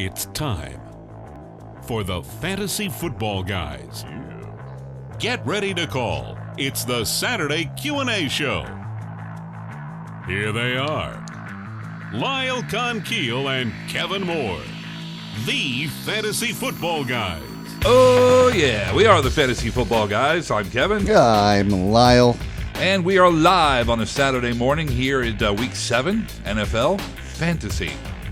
It's time for the Fantasy Football Guys. Get ready to call. It's the Saturday Q&A show. Here they are, Lyle Conkeal and Kevin Moore, the Fantasy Football Guys. Oh, yeah. We are the Fantasy Football Guys. I'm Kevin. I'm Lyle. And we are live on a Saturday morning here at Week 7, NFL Fantasy.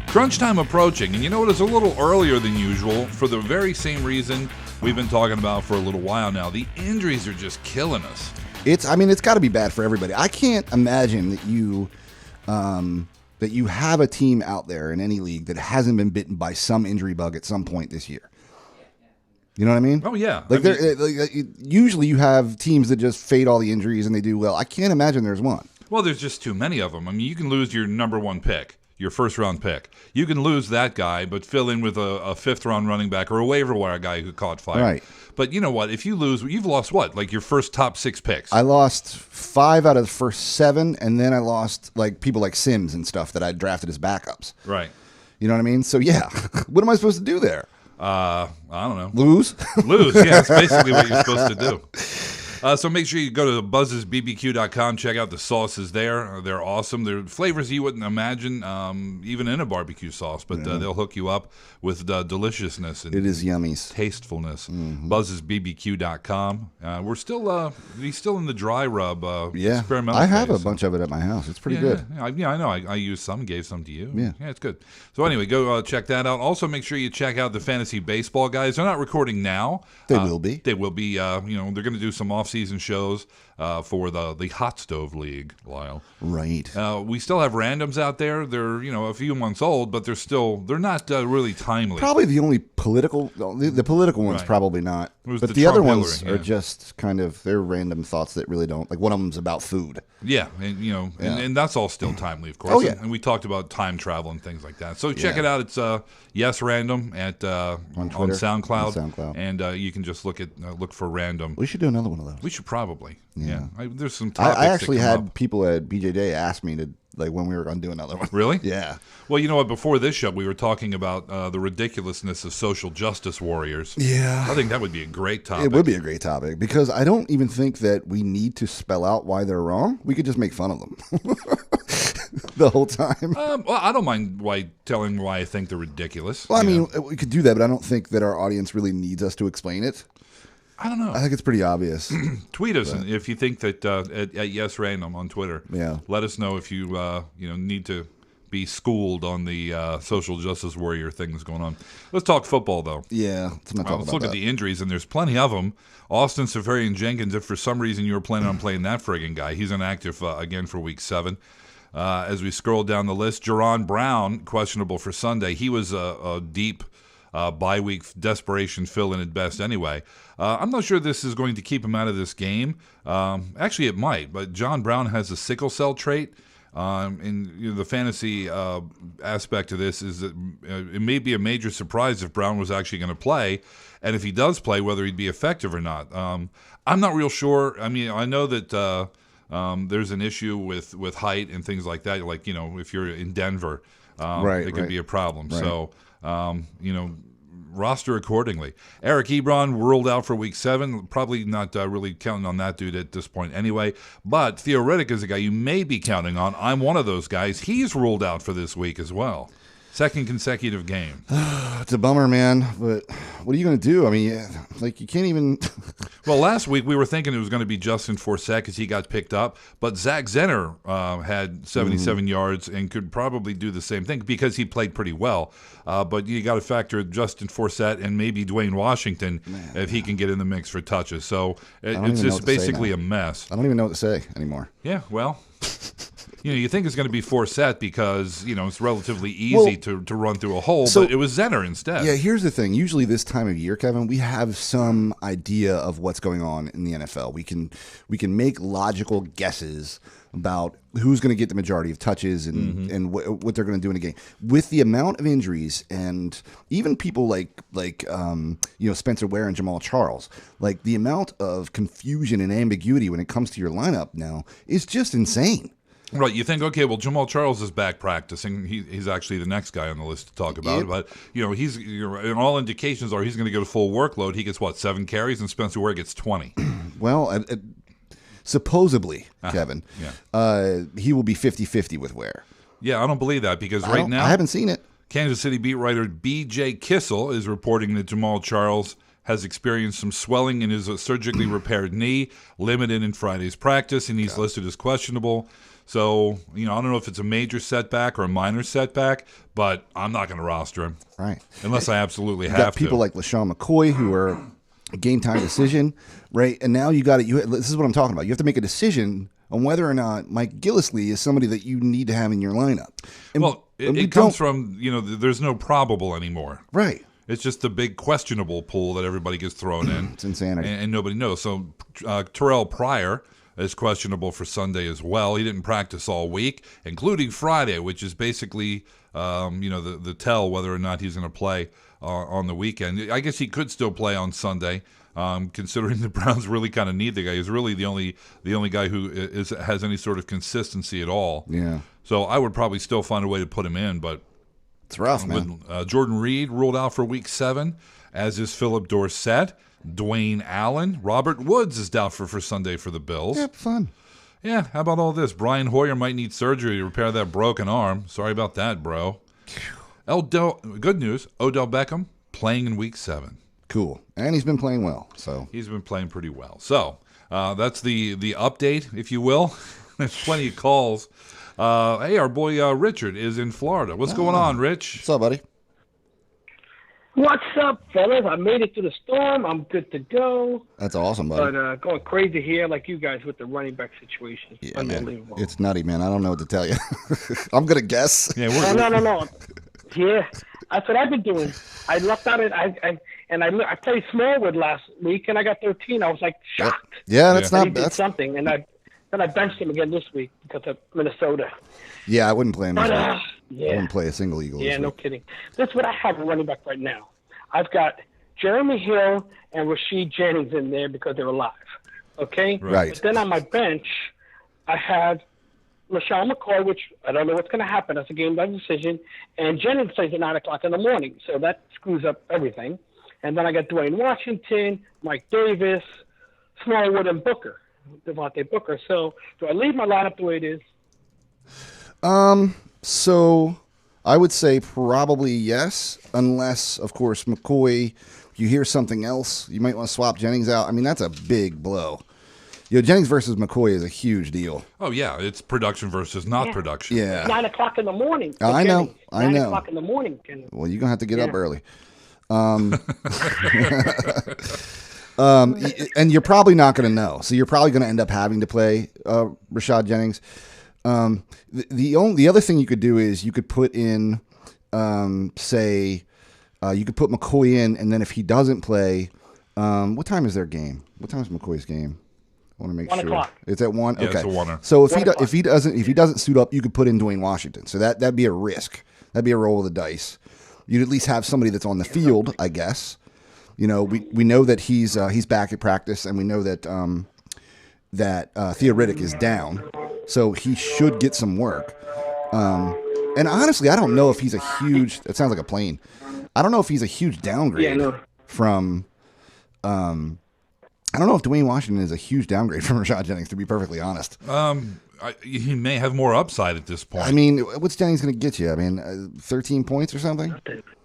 Crunch time approaching. And you know what? It's a little earlier than usual for the very same reason we've been talking about for a little while now. The injuries are just killing us. It's got to be bad for everybody. I can't imagine that you have a team out there in any league that hasn't been bitten by some injury bug at some point this year. You know what I mean? Oh, yeah. Usually you have teams that just fade all the injuries and they do well. I can't imagine there's one. Well, there's just too many of them. I mean, you can lose your number one pick, your first-round pick. You can lose that guy, but fill in with a fifth-round running back or a waiver wire guy who caught fire. Right. But you know what? If you lose, you've lost what? Like your first top 6 picks. I lost 5 out of the first 7, and then I lost like people like Sims and stuff that I drafted as backups. Right. You know what I mean? So, yeah. What am I supposed to do there? I don't know. Lose? Lose, yeah. That's basically what you're supposed to do. So make sure you go to buzzesbbq.com. Check out the sauces there. They're awesome. They're flavors you wouldn't imagine, even in a barbecue sauce, but they'll hook you up with deliciousness and It is yummies. tastefulness. Buzzesbbq.com. We're still in the dry rub experimental I have phase, a bunch of it at my house. It's pretty good. Yeah, I know. I used some, gave some to you. Yeah, it's good. So anyway, go check that out. Also, make sure you check out the Fantasy Baseball Guys. They're not recording now. They will be. They will be. They're going to do some off-season shows for the Hot Stove League, Lyle. Right. We still have randoms out there. They're a few months old, but they're not really timely. Probably the only political, the political ones Right. probably not. It was But the the other Trump ones Hillary, are just kind of, they're random thoughts that really don't. Like one of them's about food. Yeah, and and that's all still timely, of course. Oh, yeah. And we talked about time travel and things like that. So check Yeah. it out. It's Yes Random at on Twitter, SoundCloud. on SoundCloud. And you can just look for random. We should do another one of those. We should probably. Yeah. There's some I topics actually that come had up. people at BJJ ask me to, like, when we were going to do another one. Really? Yeah. Well, you know what? Before this show, we were talking about the ridiculousness of social justice warriors. Yeah. I think that would be a great topic. It would be a great topic because I don't even think that we need to spell out why they're wrong. We could just make fun of them the whole time. Well, I don't mind telling why I think they're ridiculous. Well, I you mean, know? we could do that, but I don't think that our audience really needs us to explain it. I don't know. I think it's pretty obvious. Tweet us if you think that at Yes Random on Twitter. Yeah. Let us know if you need to be schooled on the social justice warrior things going on. Let's talk football though. Yeah. Let's not talk Let's about look that. at the injuries, and there's plenty of them. Austin Seferian Jenkins, if for some reason you were planning on playing that friggin' guy, he's inactive again for Week 7. As we scroll down the list, Jerron Brown, questionable for Sunday. He was a deep bye-week desperation fill-in at best anyway. I'm not sure this is going to keep him out of this game. Actually, it might, but John Brown has a sickle cell trait. And the fantasy aspect of this is that it may be a major surprise if Brown was actually going to play, and if he does play, whether he'd be effective or not. I'm not real sure. I mean, I know that there's an issue with height and things like that. Like, if you're in Denver, it could be a problem. Right. So, roster accordingly. Eric Ebron ruled out for Week 7. Probably not really counting on that dude at this point anyway. But Theoretic is a guy you may be counting on. I'm one of those guys. He's ruled out for this week as well. Second consecutive game. It's a bummer, man. But what are you going to do? I mean, you can't even. Well, last week we were thinking it was going to be Justin Forsett because he got picked up. But Zach Zenner had 77 yards and could probably do the same thing because he played pretty well. But you got to factor Justin Forsett and maybe Dwayne Washington if he can get in the mix for touches. So it's just basically a mess. I don't even know what to say anymore. Yeah, well. You think it's going to be Forsett because, it's relatively easy to run through a hole, but it was Zenner instead. Yeah, here's the thing. Usually this time of year, Kevin, we have some idea of what's going on in the NFL. We can make logical guesses about who's going to get the majority of touches and what they're going to do in a game. With the amount of injuries and even people like Spencer Ware and Jamal Charles, like the amount of confusion and ambiguity when it comes to your lineup now is just insane. Right, you think, okay, well, Jamal Charles is back practicing. He's actually the next guy on the list to talk about. Yep. But, and all indications are he's going to get a full workload. He gets, 7 carries, and Spencer Ware gets 20. Well, supposedly, Kevin, he will be 50-50 with Ware. Yeah, I don't believe that because right now, I haven't seen it. Kansas City beat writer B.J. Kissel is reporting that Jamal Charles has experienced some swelling in his surgically repaired knee, limited in Friday's practice, and he's listed as questionable. So, I don't know if it's a major setback or a minor setback, but I'm not going to roster him. Right. Unless I absolutely have got to. people like LaShawn McCoy who are a game-time decision, right? And now this is what I'm talking about. You have to make a decision on whether or not Mike Gillislee is somebody that you need to have in your lineup. And, it comes from, there's no probable anymore. Right. It's just the big questionable pool that everybody gets thrown in. It's insanity. And nobody knows. So Terrell Pryor is questionable for Sunday as well. He didn't practice all week, including Friday, which is basically, the tell whether or not he's going to play on the weekend. I guess he could still play on Sunday, considering the Browns really kind of need the guy. He's really the only guy who has any sort of consistency at all. Yeah. So I would probably still find a way to put him in, but it's rough, man. Jordan Reed ruled out for Week 7, as is Philip Dorsett. Dwayne Allen. Robert Woods is doubtful for Sunday for the Bills. Yeah, fun. Yeah, how about all this? Brian Hoyer might need surgery to repair that broken arm. Sorry about that, bro. Good news, Odell Beckham playing in Week 7. Cool. And he's been playing well. So he's been playing pretty well. So that's the update, if you will. There's plenty of calls. Hey, our boy Richard is in Florida. What's going on, Rich? What's up, buddy? What's up, fellas? I made it through the storm. I'm good to go. That's awesome, buddy. But going crazy here like you guys with the running back situation. Yeah, Unbelievable. man. It's nutty, man. I don't know what to tell you. I'm going to guess. Yeah, No. Yeah, that's what I've been doing. I lucked out. I played Smallwood last week, and I got 13. I was like shocked. Yeah, that's not bad. Something, and then I benched him again this week because of Minnesota. Yeah, I wouldn't play him. But, I wouldn't play a single Eagle. Yeah, no kidding. That's what I have a running back right now. I've got Jeremy Hill and Rashid Jennings in there because they're alive. Okay? Right. But then on my bench, I have LaShawn McCoy, which I don't know what's going to happen. That's a game-by decision. And Jennings plays at 9 o'clock in the morning, so that screws up everything. And then I got Dwayne Washington, Mike Davis, Smallwood, and Devontae Booker. So do I leave my lineup the way it is? So I would say probably yes, unless, of course, McCoy, you hear something else. You might want to swap Jennings out. I mean, that's a big blow. Jennings versus McCoy is a huge deal. Oh, yeah. It's production versus not production. Yeah. 9 o'clock in the morning. I know. 9 o'clock in the morning. Well, you're going to have to get up early. And you're probably not going to know. So you're probably going to end up having to play Rashad Jennings. The other thing you could do is you could put in, you could put McCoy in, and then if he doesn't play, what time is their game? What time is McCoy's game? I want to make 1 sure. o'clock. It's at 1. Yeah, okay, it's a 1. So if he doesn't suit up, you could put in Dwayne Washington. So that'd be a risk. That'd be a roll of the dice. You'd at least have somebody that's on the field, I guess. We know that he's back at practice, and we know that Theo Riddick is down. So he should get some work. And honestly, I don't know if he's a huge – that sounds like a plane. I don't know if he's a huge downgrade from I don't know if Dwayne Washington is a huge downgrade from Rashad Jennings, to be perfectly honest. He may have more upside at this point. I mean, what's Jennings going to get you? I mean, 13 points or something?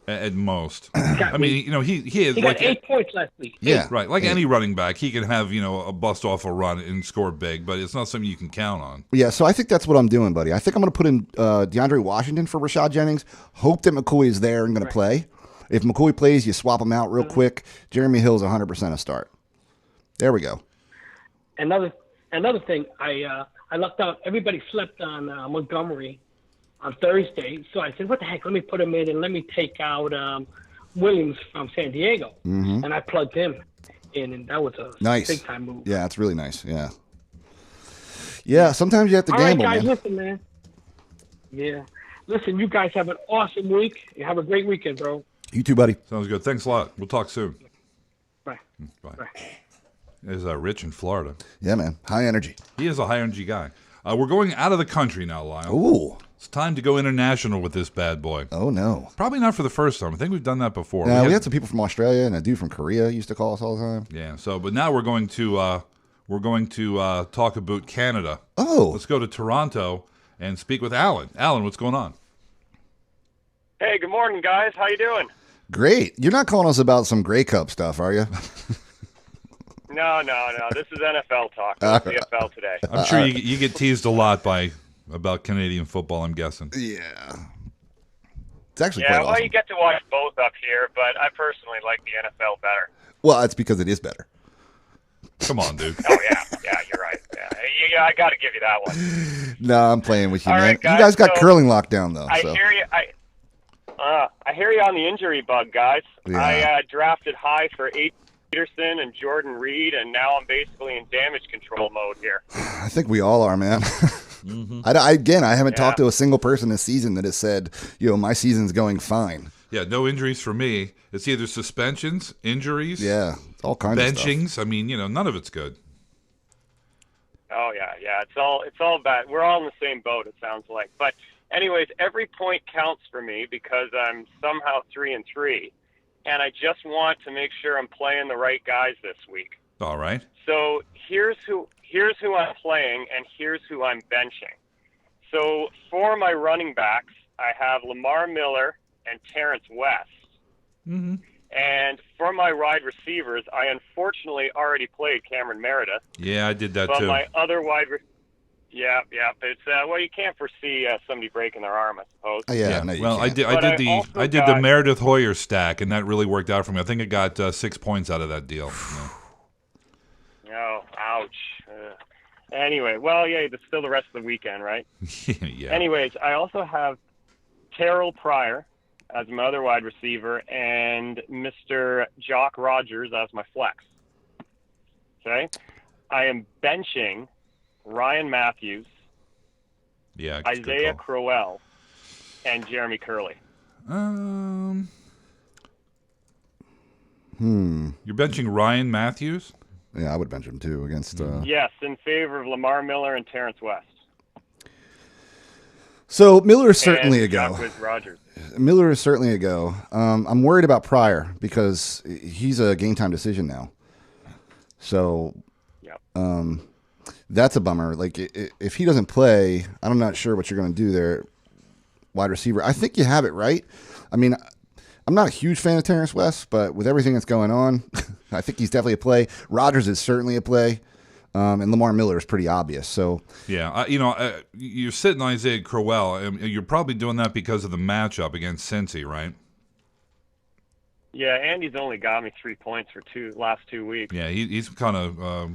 At most. I mean, he got 8 points last week. Yeah. Right. Like any running back, he can have, a bust off a run and score big, but it's not something you can count on. Yeah, so I think that's what I'm doing, buddy. I think I'm going to put in DeAndre Washington for Rashad Jennings, hope that McCoy is there and going to play. If McCoy plays, you swap him out real quick. Jeremy Hill's 100% a start. There we go. Another thing, I lucked out. Everybody slept on Montgomery on Thursday, so I said, what the heck, let me put him in and let me take out Williams from San Diego. Mm-hmm. And I plugged him in, and that was a big-time move. Yeah, it's really nice, yeah. Yeah, sometimes you have to gamble, All right, guys, man. listen, man. Yeah. Listen, you guys have an awesome week. You have a great weekend, bro. You too, buddy. Sounds good. Thanks a lot. We'll talk soon. Bye. Bye. There's Rich in Florida. Yeah, man. High energy. He is a high energy guy. We're going out of the country now, Lyle. Ooh. It's time to go international with this bad boy. Oh, no. Probably not for the first time. I think we've done that before. We had some people from Australia, and a dude from Korea used to call us all the time. Yeah. So, but now we're going to talk about Canada. Oh. Let's go to Toronto and speak with Alan. Alan, what's going on? Hey, good morning, guys. How you doing? Great. You're not calling us about some Grey Cup stuff, are you? No. This is NFL talk. It's CFL today. I'm sure you get teased a lot about Canadian football, I'm guessing. Yeah. It's actually Yeah, quite well, awesome. you get to watch both up here, but I personally like the NFL better. Well, that's because it is better. Come on, dude. Oh, yeah, you're right. Yeah, I got to give you that one. No, I'm playing with you, All man. right, guys, you guys got so curling locked down, though. I so. hear you. I hear you on the injury bug, guys. Yeah. I drafted high for Peterson and Jordan Reed, and now I'm basically in damage control mode here. I think we all are, man. I haven't talked to a single person this season that has said, my season's going fine. Yeah, no injuries for me. It's either suspensions, injuries, Yeah, it's all kinds of stuff. benchings. I mean, none of it's good. Oh yeah. It's all bad. We're all in the same boat. It sounds like. But anyways, every point counts for me because I'm somehow 3-3, and I just want to make sure I'm playing the right guys this week. All right. So here's who I'm playing, and here's who I'm benching. So for my running backs, I have Lamar Miller and Terrence West. Mm-hmm. And for my wide receivers, I unfortunately already played Cameron Meredith. Yeah, I did that But too. my other yeah. It's well, you can't foresee somebody breaking their arm, I suppose. Yeah, no, you well, can't. I did the Meredith Hoyer stack, and that really worked out for me. I think I got 6 points out of that deal. Oh, ouch. Anyway, well, yeah, there's still the rest of the weekend, right? Yeah. Anyways, I also have Terrell Pryor as my other wide receiver and Mr. Jock Rogers as my flex. Okay? I am benching Ryan Matthews, Yeah. it's a good Isaiah call. Crowell, and Jeremy Curley. You're benching Ryan Matthews? Yeah, I would bench him too against. Yes, in favor of Lamar Miller and Terrence West. So Miller is certainly and a go. Jock Rogers. Miller is certainly a go. I'm worried about Pryor because he's a game time decision now. So Yep. that's a bummer. Like if he doesn't play, I'm not sure what you're going to do there. Wide receiver. I think you have it right. I mean, I'm not a huge fan of Terrence West, but with everything that's going on, I think he's definitely a play. Rodgers is certainly a play. And Lamar Miller is pretty obvious. So Yeah. You're sitting Isaiah Crowell. You're probably doing that because of the matchup against Cincy, right? Yeah, Andy's only got me 3 points for last 2 weeks. Yeah, he's kind of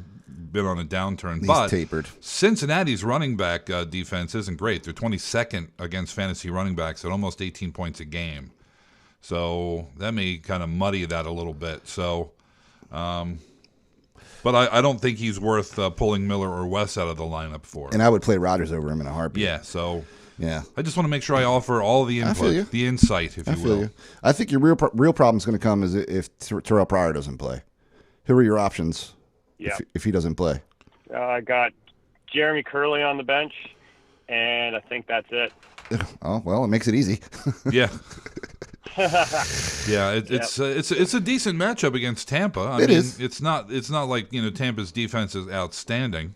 been on a downturn. he's But tapered. Cincinnati's running back defense isn't great. They're 22nd against fantasy running backs at almost 18 points a game. So that may kind of muddy that a little bit. So, but I don't think he's worth pulling Miller or West out of the lineup for. And I would play Rodgers over him in a heartbeat. Yeah, so Yeah. I just want to make sure I offer all the I feel you. input, the insight, if I you feel will. you. I think your real problem is going to come is if Terrell Pryor doesn't play. Who are your options Yeah. if he doesn't play? I got Jeremy Curley on the bench, and I think that's it. Oh, well, it makes it easy. Yeah. Yeah, it's a decent matchup against Tampa. I It mean, is. It's not like Tampa's defense is outstanding.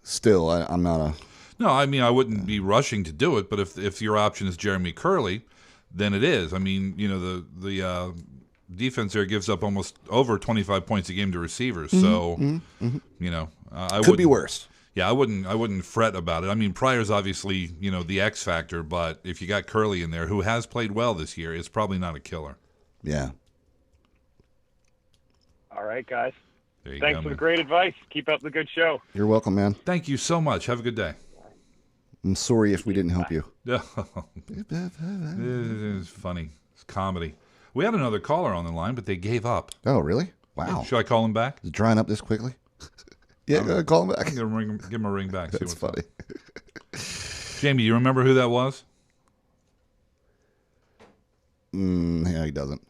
Still, I'm not a. No, I mean I wouldn't be rushing to do it, but if your option is Jeremy Curley, then it is. I mean, the defense there gives up almost over 25 points a game to receivers, so I Could be worse. Yeah, I wouldn't fret about it. I mean, Pryor's obviously the X factor, but if you got Curley in there, who has played well this year, it's probably not a killer. Yeah. All right, guys. There you Thanks go, for the man. great advice. Keep up the good show. You're welcome, man. Thank you so much. Have a good day. I'm sorry if we didn't help you. It's funny. It's comedy. We had another caller on the line, but they gave up. Oh, really? Wow. Should I call him back? Is it drying up this quickly? Yeah, go ahead, call him back. Give him a ring back. See That's what's up. funny. Jamie, you remember who that was? Yeah, he doesn't.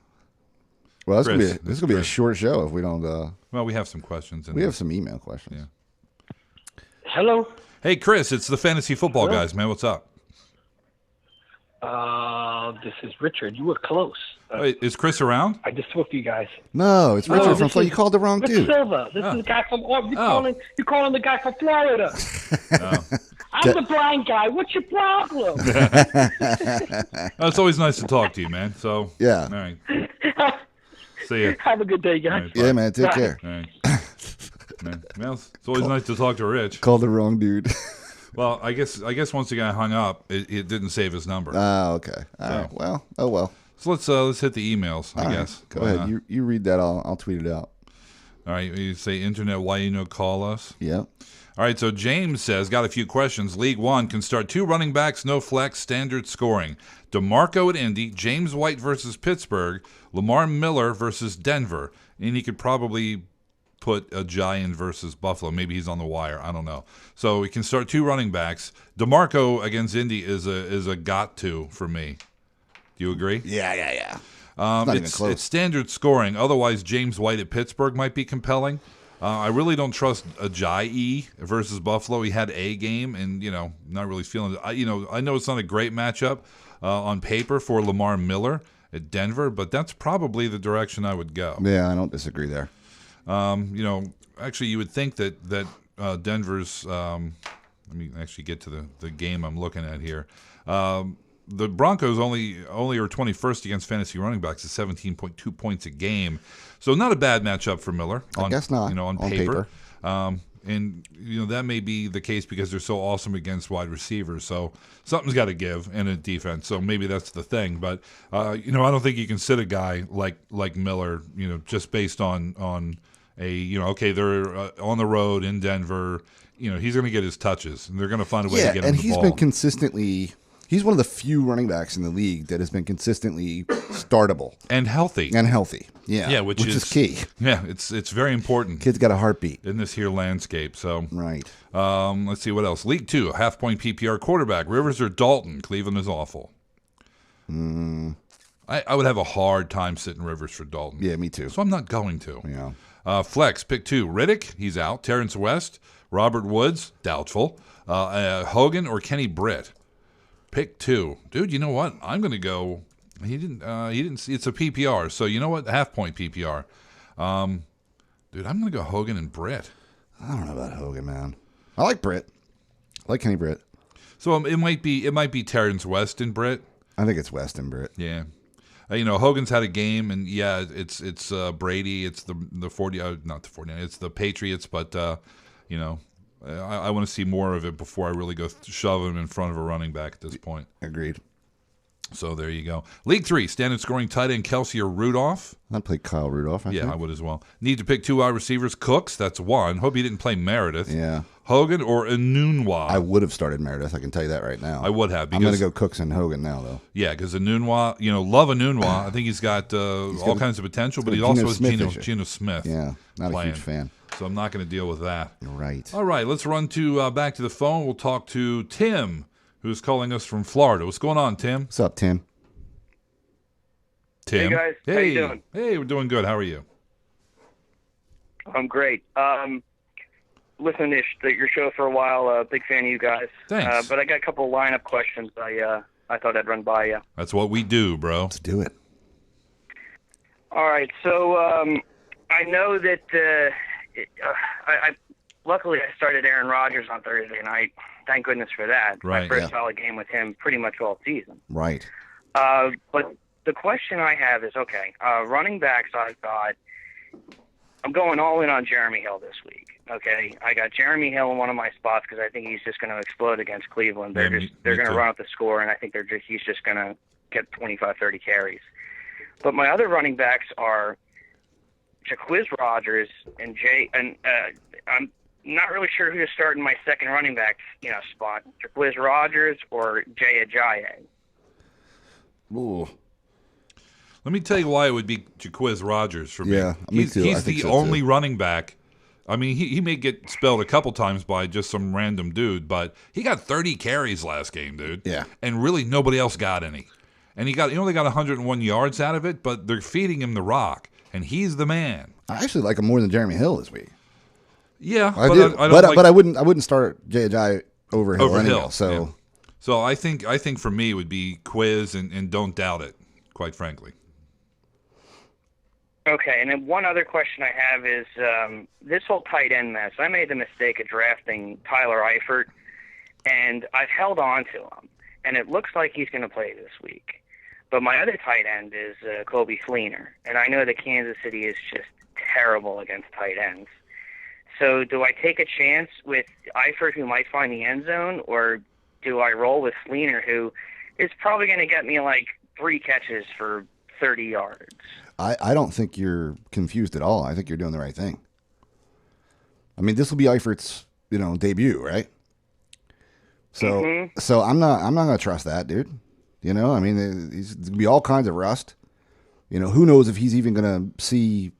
Well, this is gonna be a short show if we don't. Well, we have some questions. We have some email questions. Yeah. Hello. Hey, Chris, it's the Fantasy Football Hello? Guys, man. What's up? This is Richard. You were close. Wait, is Chris around? I just spoke to you guys. No, it's Richard from Florida. You called the wrong Rich dude. Silva. This is the guy from. You're calling the guy from Florida. I'm the blind guy. What's your problem? It's always nice to talk to you, man. So Yeah. All right. See ya. Have a good day, guys. All right, bye. Yeah, man. Take Bye. care. All right. Man, well, it's always nice to talk to Rich. Called the wrong dude. Well, I guess once the guy hung up, it didn't save his number. Oh, okay. All right. Well, oh well. So let's hit the emails, I guess. Go ahead. You read that. I'll tweet it out. All right. You say internet, why you no call us? Yep. All right, so James says, got a few questions. League One can start 2 running backs, no flex, standard scoring. DeMarco at Indy, James White versus Pittsburgh, Lamar Miller versus Denver. And he could probably put a Giant versus Buffalo. Maybe he's on the wire. I don't know. So we can start 2 running backs. DeMarco against Indy is a got to for me. Do you agree? Yeah. Not even close. It's standard scoring. Otherwise, James White at Pittsburgh might be compelling. I really don't trust Ajayi versus Buffalo. He had a game, and not really feeling it. I know it's not a great matchup on paper for Lamar Miller at Denver, but that's probably the direction I would go. Yeah, I don't disagree there. Actually, you would think that Denver's. Let me actually get to the game I'm looking at here. The Broncos only are 21st against fantasy running backs at 17.2 points a game, so not a bad matchup for Miller. I guess not. On paper. And that may be the case because they're so awesome against wide receivers. So something's got to give in a defense. So maybe that's the thing. But I don't think you can sit a guy like Miller, just based on a okay, they're on the road in Denver. He's going to get his touches, and they're going to find a way to get him the ball. and he's been consistently. He's one of the few running backs in the league that has been consistently startable and healthy. Yeah, which is key. Yeah, it's very important. Kid's got a heartbeat in this here landscape. So right. Let's see what else. League 2, half-point PPR quarterback. Rivers or Dalton? Cleveland is awful. I would have a hard time sitting Rivers for Dalton. Yeah, me too. So I'm not going to. Yeah. Flex, pick 2. Riddick, he's out. Terrence West, Robert Woods, doubtful. Hogan or Kenny Britt? Pick 2. Dude, you know what? I'm going to go. He didn't see. It's a PPR. So you know what? Half-point PPR. Dude, I'm going to go Hogan and Britt. I don't know about Hogan, man. I like Britt. I like Kenny Britt. So it might be Terrence West and Britt. I think it's West and Britt. Yeah. Hogan's had a game, and yeah, it's Brady. It's the 40, not the 49. It's the Patriots, but I want to see more of it before I really go shove him in front of a running back at this point. Agreed. So there you go. League 3, standard scoring tight end Kelsey or Rudolph. I'd play Kyle Rudolph. I think. I would as well. Need to pick 2 wide receivers. Cooks, that's 1. Hope he didn't play Meredith. Yeah. Hogan or Enunwa. I would have started Meredith. I can tell you that right now. I would have. I'm going to go Cooks and Hogan now, though. Yeah, because Enunwa, love Enunwa. I think he's got all kinds of potential, but he also has Geno Smith. Yeah, not playing. a huge fan. So I'm not going to deal with that. Right. All right, let's run to back to the phone. We'll talk to Tim, who's calling us from Florida. What's going on, Tim? What's up, Tim? Tim. Hey, guys. Hey. How you doing? Hey, we're doing good. How are you? I'm great. Listened to your show for a while. Big fan of you guys. Thanks. But I got a couple of lineup questions I thought I'd run by you. That's what we do, bro. Let's do it. All right. So I know that I luckily I started Aaron Rodgers on Thursday night. Thank goodness for that. Right. My first solid game with him pretty much all season. Right. But the question I have is, okay, running backs I've got, I'm going all in on Jeremy Hill this week. Okay, I got Jeremy Hill in one of my spots because I think he's just going to explode against Cleveland. They're going to run up the score, and I think he's just going to get 25, 30 carries. But my other running backs are Jaquiz Rogers and I'm not really sure who to start in my second running back spot. Jaquiz Rogers or Jay Ajayi. Ooh. Let me tell you why it would be Jaquiz Rogers for me. Yeah, me too. He's the only running back. I mean, he may get spelled a couple times by just some random dude, but he got 30 carries last game, dude. Yeah. And really nobody else got any. And he only got 101 yards out of it, but they're feeding him the rock, and he's the man. I actually like him more than Jeremy Hill this week. Yeah, I but do. I don't But I wouldn't start J.J. over Hill. over anyhow, Hill. So. Yeah. So I think for me it would be Quiz and don't doubt it, quite frankly. Okay, and then one other question I have is this whole tight end mess. I made the mistake of drafting Tyler Eifert, and I've held on to him, and it looks like he's going to play this week. But my other tight end is Kobe Fleener, and I know that Kansas City is just terrible against tight ends. So do I take a chance with Eifert, who might find the end zone, or do I roll with Fleener, who is probably going to get me like 3 catches for 30 yards? I don't think you're confused at all. I think you're doing the right thing. I mean, this will be Eifert's, debut, right? So I'm not gonna trust that, dude. I mean, there's gonna be all kinds of rust. Who knows if he's even gonna see.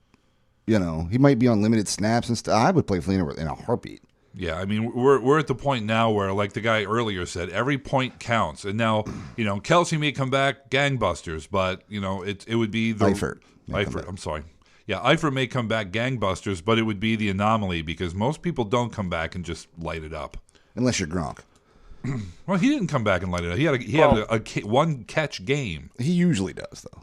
He might be on limited snaps and stuff. I would play Fleener in a heartbeat. Yeah, I mean, we're at the point now where, like the guy earlier said, every point counts. And now, Kelsey may come back gangbusters, but it would be the Eifert. I'm sorry. Yeah, Eifert may come back gangbusters, but it would be the anomaly because most people don't come back and just light it up. Unless you're Gronk. Well, he didn't come back and light it up. He had a one catch game. He usually does, though.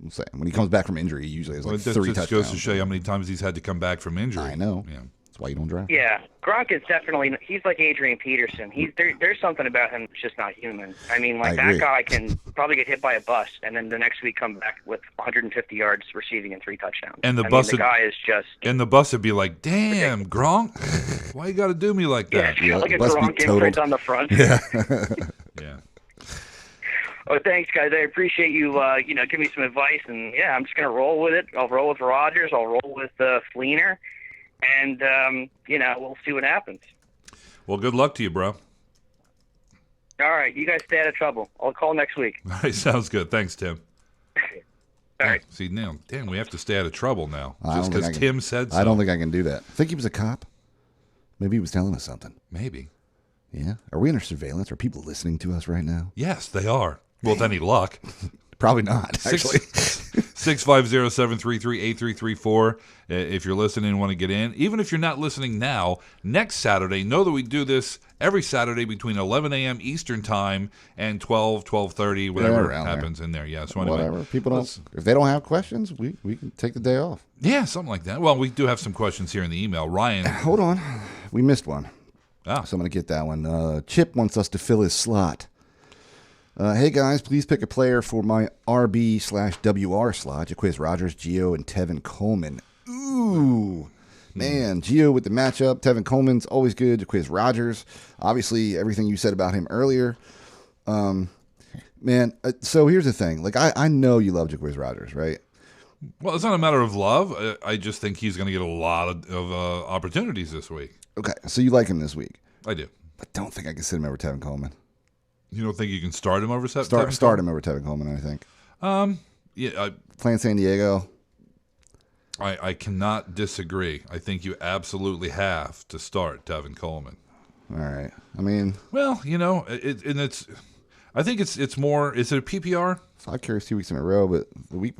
I'm saying when he comes back from injury, he usually has like 3 touchdowns. Just goes to show you how many times he's had to come back from injury. I know. Yeah. That's why you don't draft. Yeah, Gronk is definitely, he's like Adrian Peterson. There's something about him that's just not human. I mean, like that guy can probably get hit by a bus and then the next week come back with 150 yards receiving and 3 touchdowns. And the guy is just... And the bus would be like, damn, Gronk, why you got to do me like that? Yeah, like a Gronk imprint on the front. Yeah. Yeah. Oh, thanks, guys. I appreciate you, giving me some advice. And, yeah, I'm just going to roll with it. I'll roll with Rodgers. I'll roll with Fleener. And, we'll see what happens. Well, good luck to you, bro. All right. You guys stay out of trouble. I'll call next week. All right. Sounds good. Thanks, Tim. All right. See, now, damn, we have to stay out of trouble now. I Just don't think because I Tim said so. I don't think I can do that. I think he was a cop. Maybe he was telling us something. Maybe. Yeah. Are we under surveillance? Are people listening to us right now? Yes, they are. Well, with any luck. Probably not, actually. 650-733-8334. If you're listening and want to get in. Even if you're not listening now, next Saturday, know that we do this every Saturday between 11 a.m. Eastern Time and 12:30, whatever happens in there. Yeah, so anyway, whatever. People don't, if they don't have questions, we can take the day off. Yeah, something like that. Well, we do have some questions here in the email. Ryan. Hold on. We missed one. So I'm going to get that one. Chip wants us to fill his slot. Hey guys, please pick a player for my RB/WR slot. Jaquiz Rodgers, Gio, and Tevin Coleman. Ooh, man, Gio with the matchup. Tevin Coleman's always good. Jaquiz Rodgers, obviously everything you said about him earlier. Man, so here's the thing. Like I know you love Jaquiz Rodgers, right? Well, it's not a matter of love. I just think he's going to get a lot of opportunities this week. Okay, so you like him this week? I do. I don't think I can sit him over Tevin Coleman. You don't think you can start him over Tevin Coleman? Start him over Tevin Coleman, I think. Yeah. Playing San Diego. I cannot disagree. I think you absolutely have to start Tevin Coleman. All right. I mean, well, it's. I think it's more. Is it a PPR? 5 carries 2 weeks in a row, but the week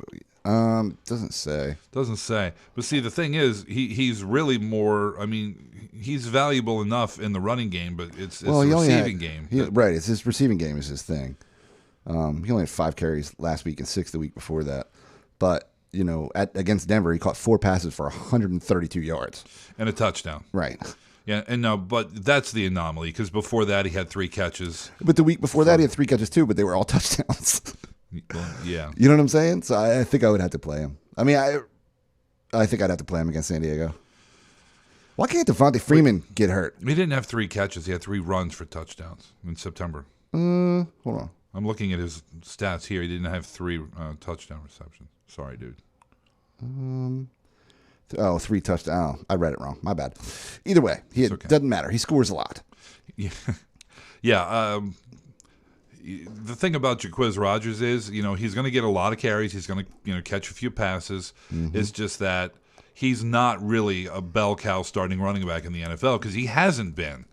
doesn't say. Doesn't say. But see, the thing is, he's really more. I mean, he's valuable enough in the running game, but it's the receiving game. Right. It's his receiving game is his thing. He only had 5 carries last week and 6 the week before that, but. Against Denver, he caught 4 passes for 132 yards. And a touchdown. Right. Yeah, and no, but that's the anomaly, because before that he had 3 catches. But the week before that he had 3 catches too, but they were all touchdowns. Well, yeah. You know what I'm saying? So I think I would have to play him. I mean, I think I'd have to play him against San Diego. Why can't Devontae Freeman get hurt? He didn't have 3 catches. He had 3 runs for touchdowns in September. Hold on. I'm looking at his stats here. He didn't have 3 touchdown receptions. Sorry, dude. 3 touchdowns. I read it wrong. My bad. Either way, doesn't matter. He scores a lot. Yeah. Yeah. The thing about Jaquiz Rodgers is, he's going to get a lot of carries. He's going to, catch a few passes. Mm-hmm. It's just that he's not really a bell cow starting running back in the NFL because he hasn't been.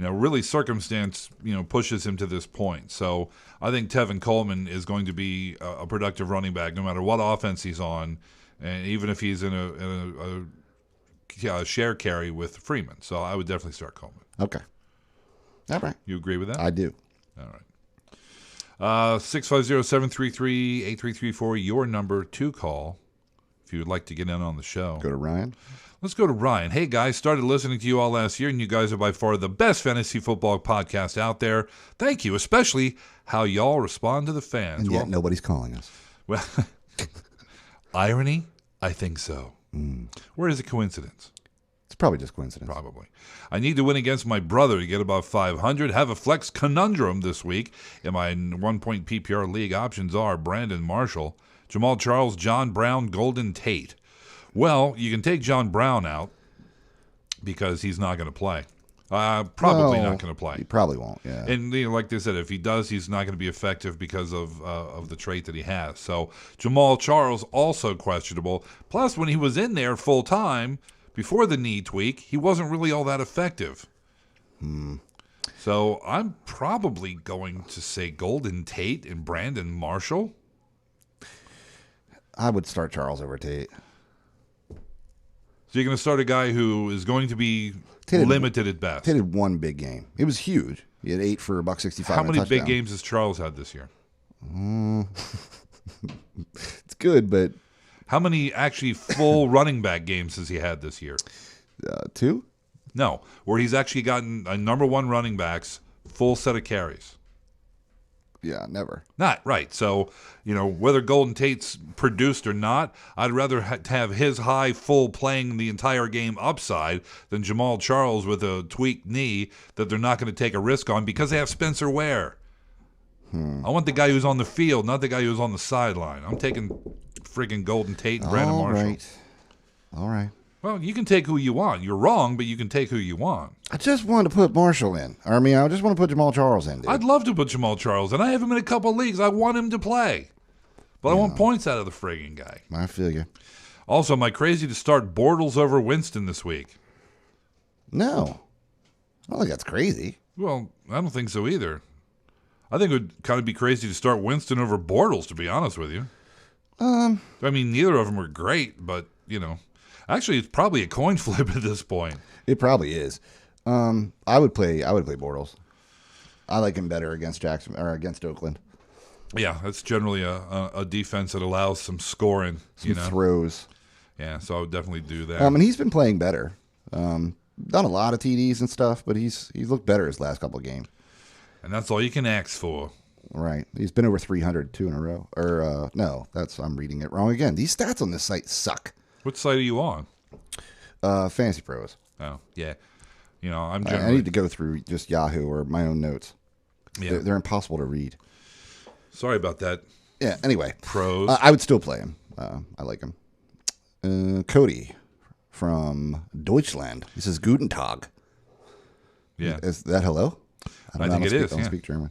Really circumstance, pushes him to this point. So I think Tevin Coleman is going to be a productive running back no matter what offense he's on. And even if he's in a share carry with Freeman. So I would definitely start Coleman. Okay. All right. You agree with that? I do. All right. 650-733-8334, your number to call if you would like to get in on the show. Go to Ryan. Let's go to Ryan. Hey, guys, started listening to you all last year, and you guys are by far the best fantasy football podcast out there. Thank you, especially how y'all respond to the fans. And yet nobody's calling us. Well, irony? I think so. Where is it coincidence? It's probably just coincidence. Probably. I need to win against my brother to get above 500. Have a flex conundrum this week. In my 1-point PPR league, options are Brandon Marshall, Jamal Charles, John Brown, Golden Tate. Well, you can take John Brown out because he's not going to play. Probably not going to play. He probably won't, yeah. And like they said, if he does, he's not going to be effective because of the trait that he has. So Jamal Charles also questionable. Plus, when he was in there full time before the knee tweak, he wasn't really all that effective. So I'm probably going to say Golden Tate and Brandon Marshall. I would start Charles over Tate. So you're going to start a guy who is going to be limited at best. Tate had one big game. It was huge. He had 8 for $165. How many big games has Charles had this year? It's good, but how many actually full running back games has he had this year? 2? No, where he's actually gotten a number one running backs full set of carries. Yeah, never. Not right. So, whether Golden Tate's produced or not, I'd rather have his high full playing the entire game upside than Jamal Charles with a tweaked knee that they're not going to take a risk on because they have Spencer Ware. I want the guy who's on the field, not the guy who's on the sideline. I'm taking friggin' Golden Tate and Brandon Marshall. All right. Well, you can take who you want. You're wrong, but you can take who you want. I just wanted to put Marshall in. I just want to put Jamal Charles in, dude. I'd love to put Jamal Charles in. I have him in a couple of leagues. I want him to play. But I want points out of the friggin' guy. I feel you. Also, am I crazy to start Bortles over Winston this week? No. I don't think that's crazy. Well, I don't think so either. I think it would kind of be crazy to start Winston over Bortles, to be honest with you. I mean, neither of them are great, but, actually, it's probably a coin flip at this point. It probably is. I would play Bortles. I like him better against Jackson or against Oakland. Yeah, that's generally a defense that allows some scoring. Some throws. Yeah, so I would definitely do that. And he's been playing better. Done a lot of TDs and stuff, but he's looked better his last couple of games. And that's all you can ask for. Right. He's been over 300 2 in a row. Or no, I'm reading it wrong again. These stats on this site suck. What site are you on? Fantasy Pros. Oh, yeah. I need to go through just Yahoo or my own notes. Yeah. They're impossible to read. Sorry about that. Yeah, anyway. Pros. I would still play him. I like him. Cody from Deutschland. He says Guten Tag. Yeah. Is that hello? I think it is. I don't yeah. speak German.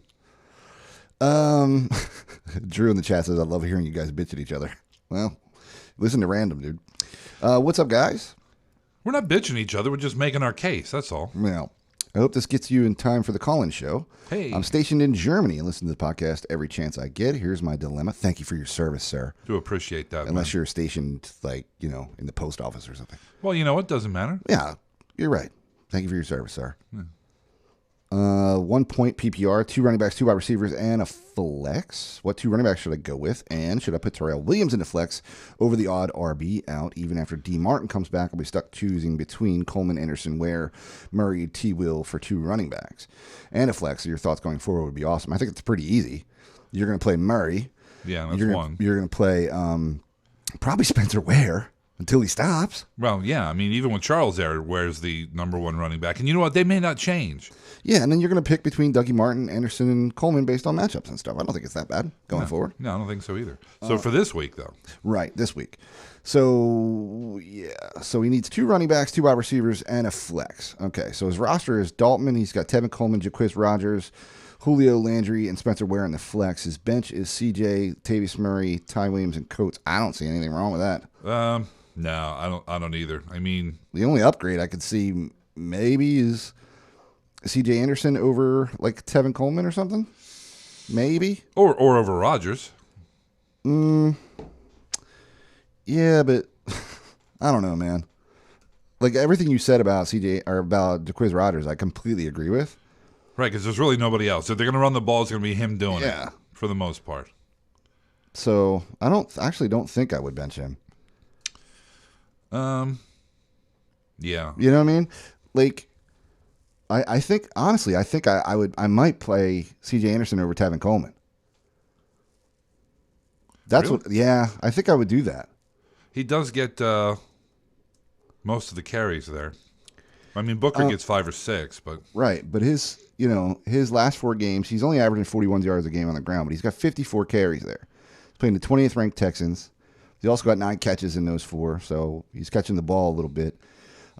Drew in the chat says, I love hearing you guys bitch at each other. Well, listen to random, dude. What's up, guys? We're not bitching each other. We're just making our case. That's all. Well, I hope this gets you in time for the call-in show. Hey. I'm stationed in Germany and listen to the podcast every chance I get. Here's my dilemma. Thank you for your service, sir. Do appreciate that. Unless you're stationed, in the post office or something. Well, it doesn't matter. Yeah, you're right. Thank you for your service, sir. 1 point PPR, 2 running backs, 2 wide receivers, and a flex. What 2 running backs should I go with? And should I put Terrell Williams into flex over the odd RB out? Even after D. Martin comes back, I'll be stuck choosing between Coleman, Anderson, Ware, Murray, T. Will for 2 running backs. And a flex. So your thoughts going forward would be awesome. I think it's pretty easy. You're going to play Murray. Yeah, that's one. You're going to play probably Spencer Ware. Until he stops. Well, yeah. I mean, even with Charles there, Ware's the number 1 running back. And you know what? They may not change. Yeah, and then you're going to pick between Dougie Martin, Anderson, and Coleman based on matchups and stuff. I don't think it's that bad going forward. No, I don't think so either. So for this week, though. Right, this week. So, yeah. So he needs 2 running backs, 2 wide receivers, and a flex. Okay, so his roster is Dalton. He's got Tevin Coleman, Jaquiz Rogers, Julio Landry, and Spencer Ware in the flex. His bench is CJ, Tavius Murray, Ty Williams, and Coates. I don't see anything wrong with that. No, I don't either. I mean, the only upgrade I could see maybe is CJ Anderson over like Tevin Coleman or something. Maybe. Or over Rodgers. Yeah, but I don't know, man. like everything you said about CJ or about JaQuiz Rodgers, I completely agree with. Right, because there's really nobody else. If they're going to run the ball, it's going to be him doing it for the most part. So I don't think I would bench him. Yeah. You know what I mean? Like, I think honestly, I might play C.J. Anderson over Tevin Coleman. That's Really? what. Yeah, I think I would do that. He does get most of the carries there. I mean, Booker gets 5 or 6, but Right, but his last 4 games, he's only averaging 41 yards a game on the ground, but he's got 54 carries there. He's playing the 20th ranked Texans. He also got 9 catches in those 4, so he's catching the ball a little bit.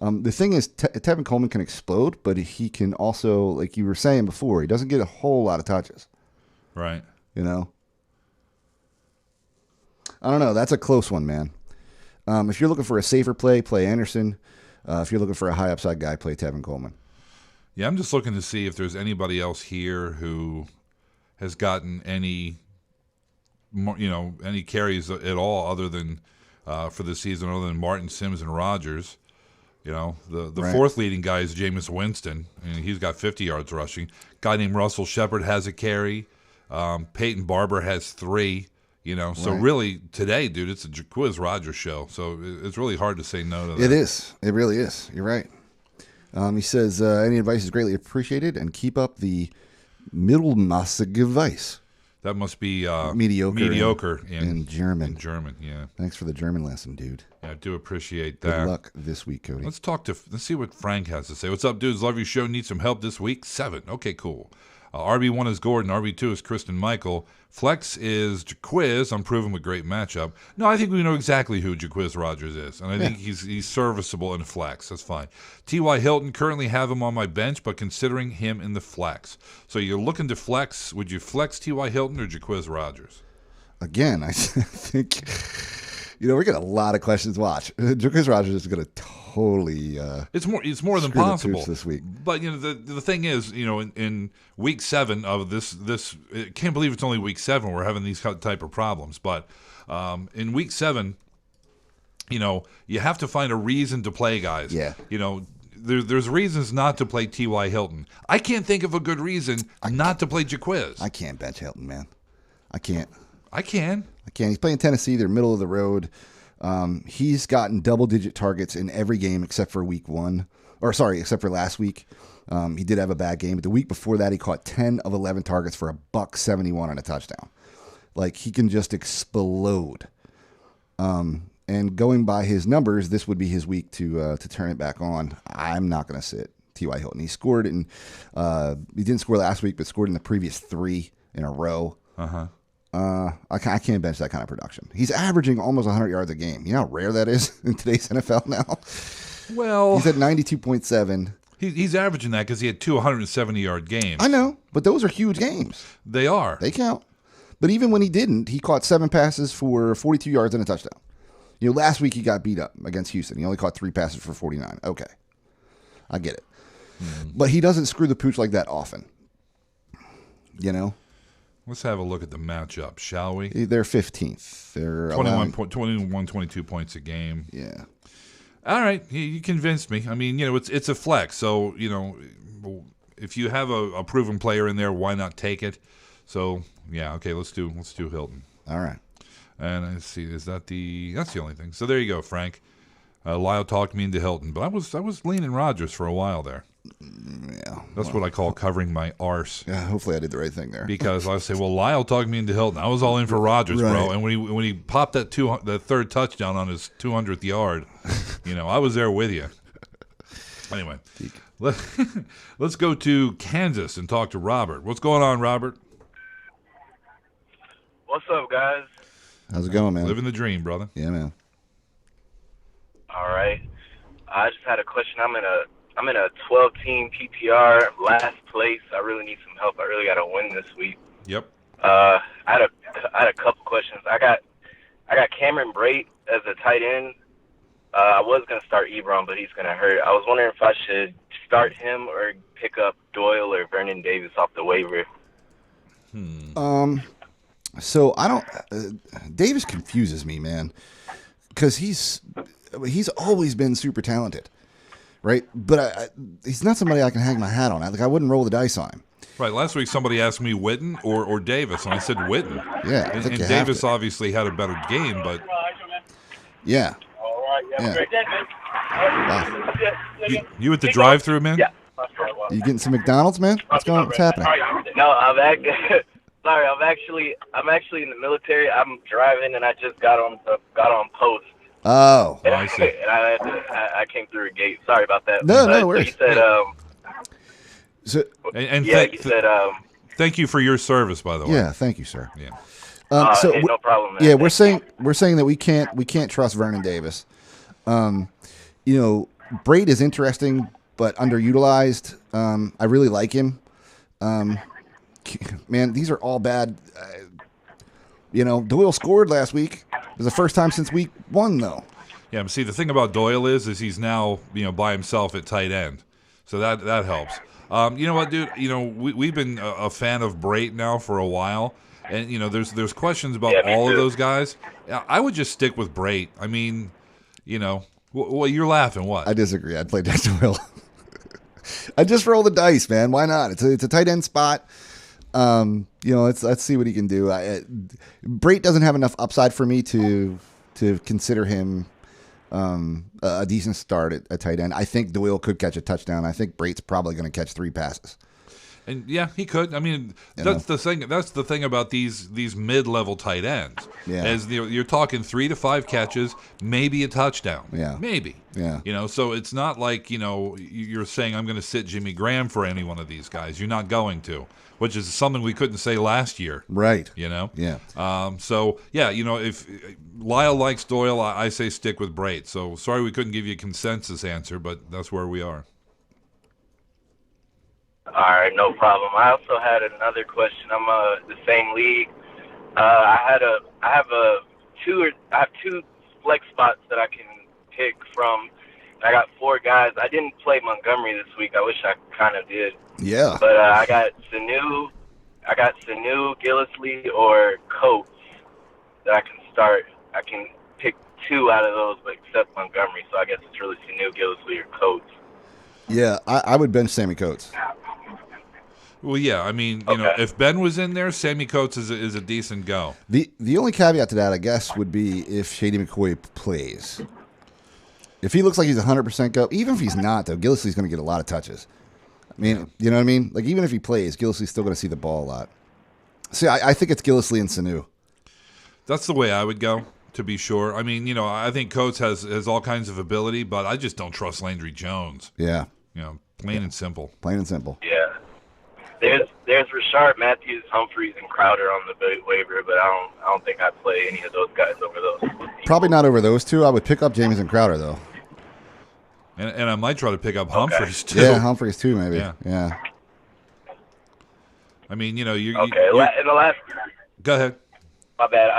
The thing is, Tevin Coleman can explode, but he can also, like you were saying before, he doesn't get a whole lot of touches. right. You know? I don't know. That's a close one, man. If you're looking for a safer play Anderson. If you're looking for a high upside guy, play Tevin Coleman. Yeah, I'm just looking to see if there's anybody else here who has gotten any carries at all other than for the season, other than Martin, Sims, and Rodgers. You know, the Right. fourth leading guy is Jameis Winston, and he's got 50 yards rushing. Guy named Russell Shepard has a carry. Peyton Barber has 3. You know, so Right. really today, dude, it's a JaQuiz Rodgers show. So it's really hard to say no to that. It is. It really is. You're right. He says, any advice is greatly appreciated, and keep up the mittelmäßige Weiss. That must be Mediocre in German. In German, yeah. Thanks for the German lesson, dude. Yeah, I do appreciate Good that. luck this week, Cody. Let's see what Frank has to say. What's up, dudes? Love your show. Need some help this week? 7. Okay, cool. RB1 is Gordon. RB2 is Kristen Michael. Flex is JaQuiz. I'm proving with great matchup. No, I think we know exactly who JaQuiz Rodgers is, and I think he's serviceable in flex. That's fine. T.Y. Hilton, currently have him on my bench, but considering him in the flex. So you're looking to flex. Would you flex T.Y. Hilton or JaQuiz Rodgers? Again, I think, we're getting a lot of questions. Watch. JaQuiz Rodgers is going to totally It's more than screw the possible pooch this week. But the thing is, in week 7 of this I can't believe it's only week 7 we're having these type of problems. But in week 7, you have to find a reason to play guys. Yeah. There's reasons not to play T.Y. Hilton. I can't think of a good reason not to play JaQuiz. I can't bench Hilton, man. I can't. I can. He's playing Tennessee. They're middle of the road. He's gotten double-digit targets in every game except for except for last week. He did have a bad game, but the week before that, he caught 10 of 11 targets for $171 and a touchdown. Like, he can just explode. And going by his numbers, this would be his week to turn it back on. I'm not going to sit T.Y. Hilton. He scored he didn't score last week, but scored in the previous 3 in a row. I can't bench that kind of production. He's averaging almost 100 yards a game. You know how rare that is in today's NFL now? Well, He's at 92.7. he's averaging that because he had 2 170-yard games. I know, but those are huge games. They are. They count. But even when he didn't, he caught 7 passes for 42 yards and a touchdown. Last week he got beat up against Houston. He only caught 3 passes for 49. Okay. I get it. But he doesn't screw the pooch like that often. Let's have a look at the matchup, shall we? They're 15th. They're 22 points a game. Yeah. All right, you convinced me. I mean, it's a flex, so if you have a proven player in there, why not take it? So yeah, okay, let's do Hilton. All right. And let's see, that's the only thing. So there you go, Frank. Lyle talked me into Hilton, but I was leaning Rodgers for a while there. Yeah. That's what I call covering my arse. Yeah, hopefully I did the right thing there. Because I say, well, Lyle talked me into Hilton. I was all in for Rodgers, bro. Right. And when he popped that third touchdown on his 200th yard, I was there with you. Anyway, let's go to Kansas and talk to Robert. What's going on, Robert? What's up, guys? How's it going, man? Living the dream, brother. Yeah, man. All right. I just had a question. I'm in a 12-team PPR, last place. I really need some help. I really got to win this week. Yep. I had a couple questions. I got Cameron Brate as a tight end. I was gonna start Ebron, but he's gonna hurt. I was wondering if I should start him or pick up Doyle or Vernon Davis off the waiver. So I don't. Davis confuses me, man, because he's always been super talented. right? But he's not somebody I can hang my hat on. I wouldn't roll the dice on him. Right. Last week somebody asked me Witten or Davis, and I said Witten. Yeah, I think and you have Davis to. obviously had a better game, but Yeah. Yeah. Wow. you at the drive-through, man? Yeah. You getting some McDonald's, man? What's happening? No, sorry. I'm actually in the military. I'm driving, and I just got on post. Oh. And I see. And I came through a gate. Sorry about that. No worries. He said, So, he said, thank you for your service, by the way. yeah, thank you, sir. Yeah. hey, no problem, man. Yeah, we're saying that we can't trust Vernon Davis. Braid is interesting but underutilized. I really like him. Man, these are all bad. Doyle scored last week. It was the first time since week 1, though. Yeah, but see, the thing about Doyle is he's now by himself at tight end, so that helps. You know what, dude? We've been a fan of Brate now for a while, and there's questions about all of those guys. I would just stick with Brate. I mean, well, you're laughing. What? I disagree. I'd play Dexter Will. I just roll the dice, man. Why not? It's a tight end spot. Let's see what he can do. Brate doesn't have enough upside for me to consider him a decent start at tight end. I think Doyle could catch a touchdown. I think Brate's probably going to catch 3 passes. And yeah, he could. I mean, that's the thing. That's the thing about these mid-level tight ends. Yeah. As you're talking 3 to 5 catches, maybe a touchdown. Yeah. Maybe. Yeah. So it's not like you're saying I'm going to sit Jimmy Graham for any one of these guys. You're not going to, which is something we couldn't say last year. Right. Yeah. So yeah, if Lyle likes Doyle, I say stick with Brate. So sorry we couldn't give you a consensus answer, but that's where we are. All right, no problem. I also had another question. I'm the same league. I have 2 flex spots that I can pick from. I got 4 guys. I didn't play Montgomery this week. I wish I kind of did. yeah. But I got Sanu, Gillislee, or Coates that I can start. I can pick 2 out of those, but except Montgomery. So I guess it's really Sanu, Gillislee, or Coates. Yeah, I would bench Sammy Coates. Well, yeah, I mean, if Ben was in there, Sammy Coates is a decent go. The only caveat to that, I guess, would be if Shady McCoy plays. If he looks like he's 100% go, even if he's not, though, Gillislee's going to get a lot of touches. I mean, you know what I mean? Like, even if he plays, Gillislee's still going to see the ball a lot. See, I think it's Gillislee and Sanu. That's the way I would go, to be sure. I mean, I think Coates has all kinds of ability, but I just don't trust Landry Jones. Yeah. Plain and simple. Plain and simple. Yeah. There's Rashard, Matthews, Humphreys, and Crowder on the waiver, but I don't think I'd play any of those guys over those. Probably not over those 2. I would pick up James and Crowder, though. And I might try to pick up Humphreys, too. Yeah, Humphreys, too, maybe. Yeah. I mean, you Okay, and the last... Go ahead. My bad.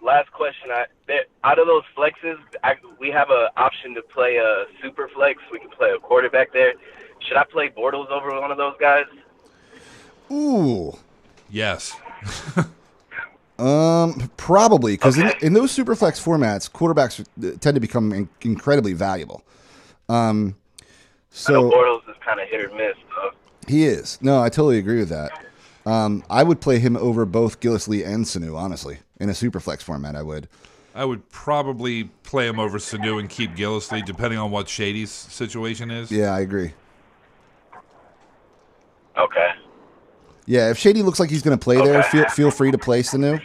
Last question. Out of those flexes, we have an option to play a super flex. We can play a quarterback there. Should I play Bortles over one of those guys? Ooh. Yes. Probably, because in those super flex formats, quarterbacks tend to become incredibly valuable. I know Bortles is kind of hit or miss, though. He is. No, I totally agree with that. I would play him over both Gillislee and Sanu, honestly. In a super flex format, I would. I would probably play him over Sanu and keep Gillislee, depending on what Shady's situation is. Yeah, I agree. Okay. Yeah, if Shady looks like he's going to play there, feel free to play Sanu.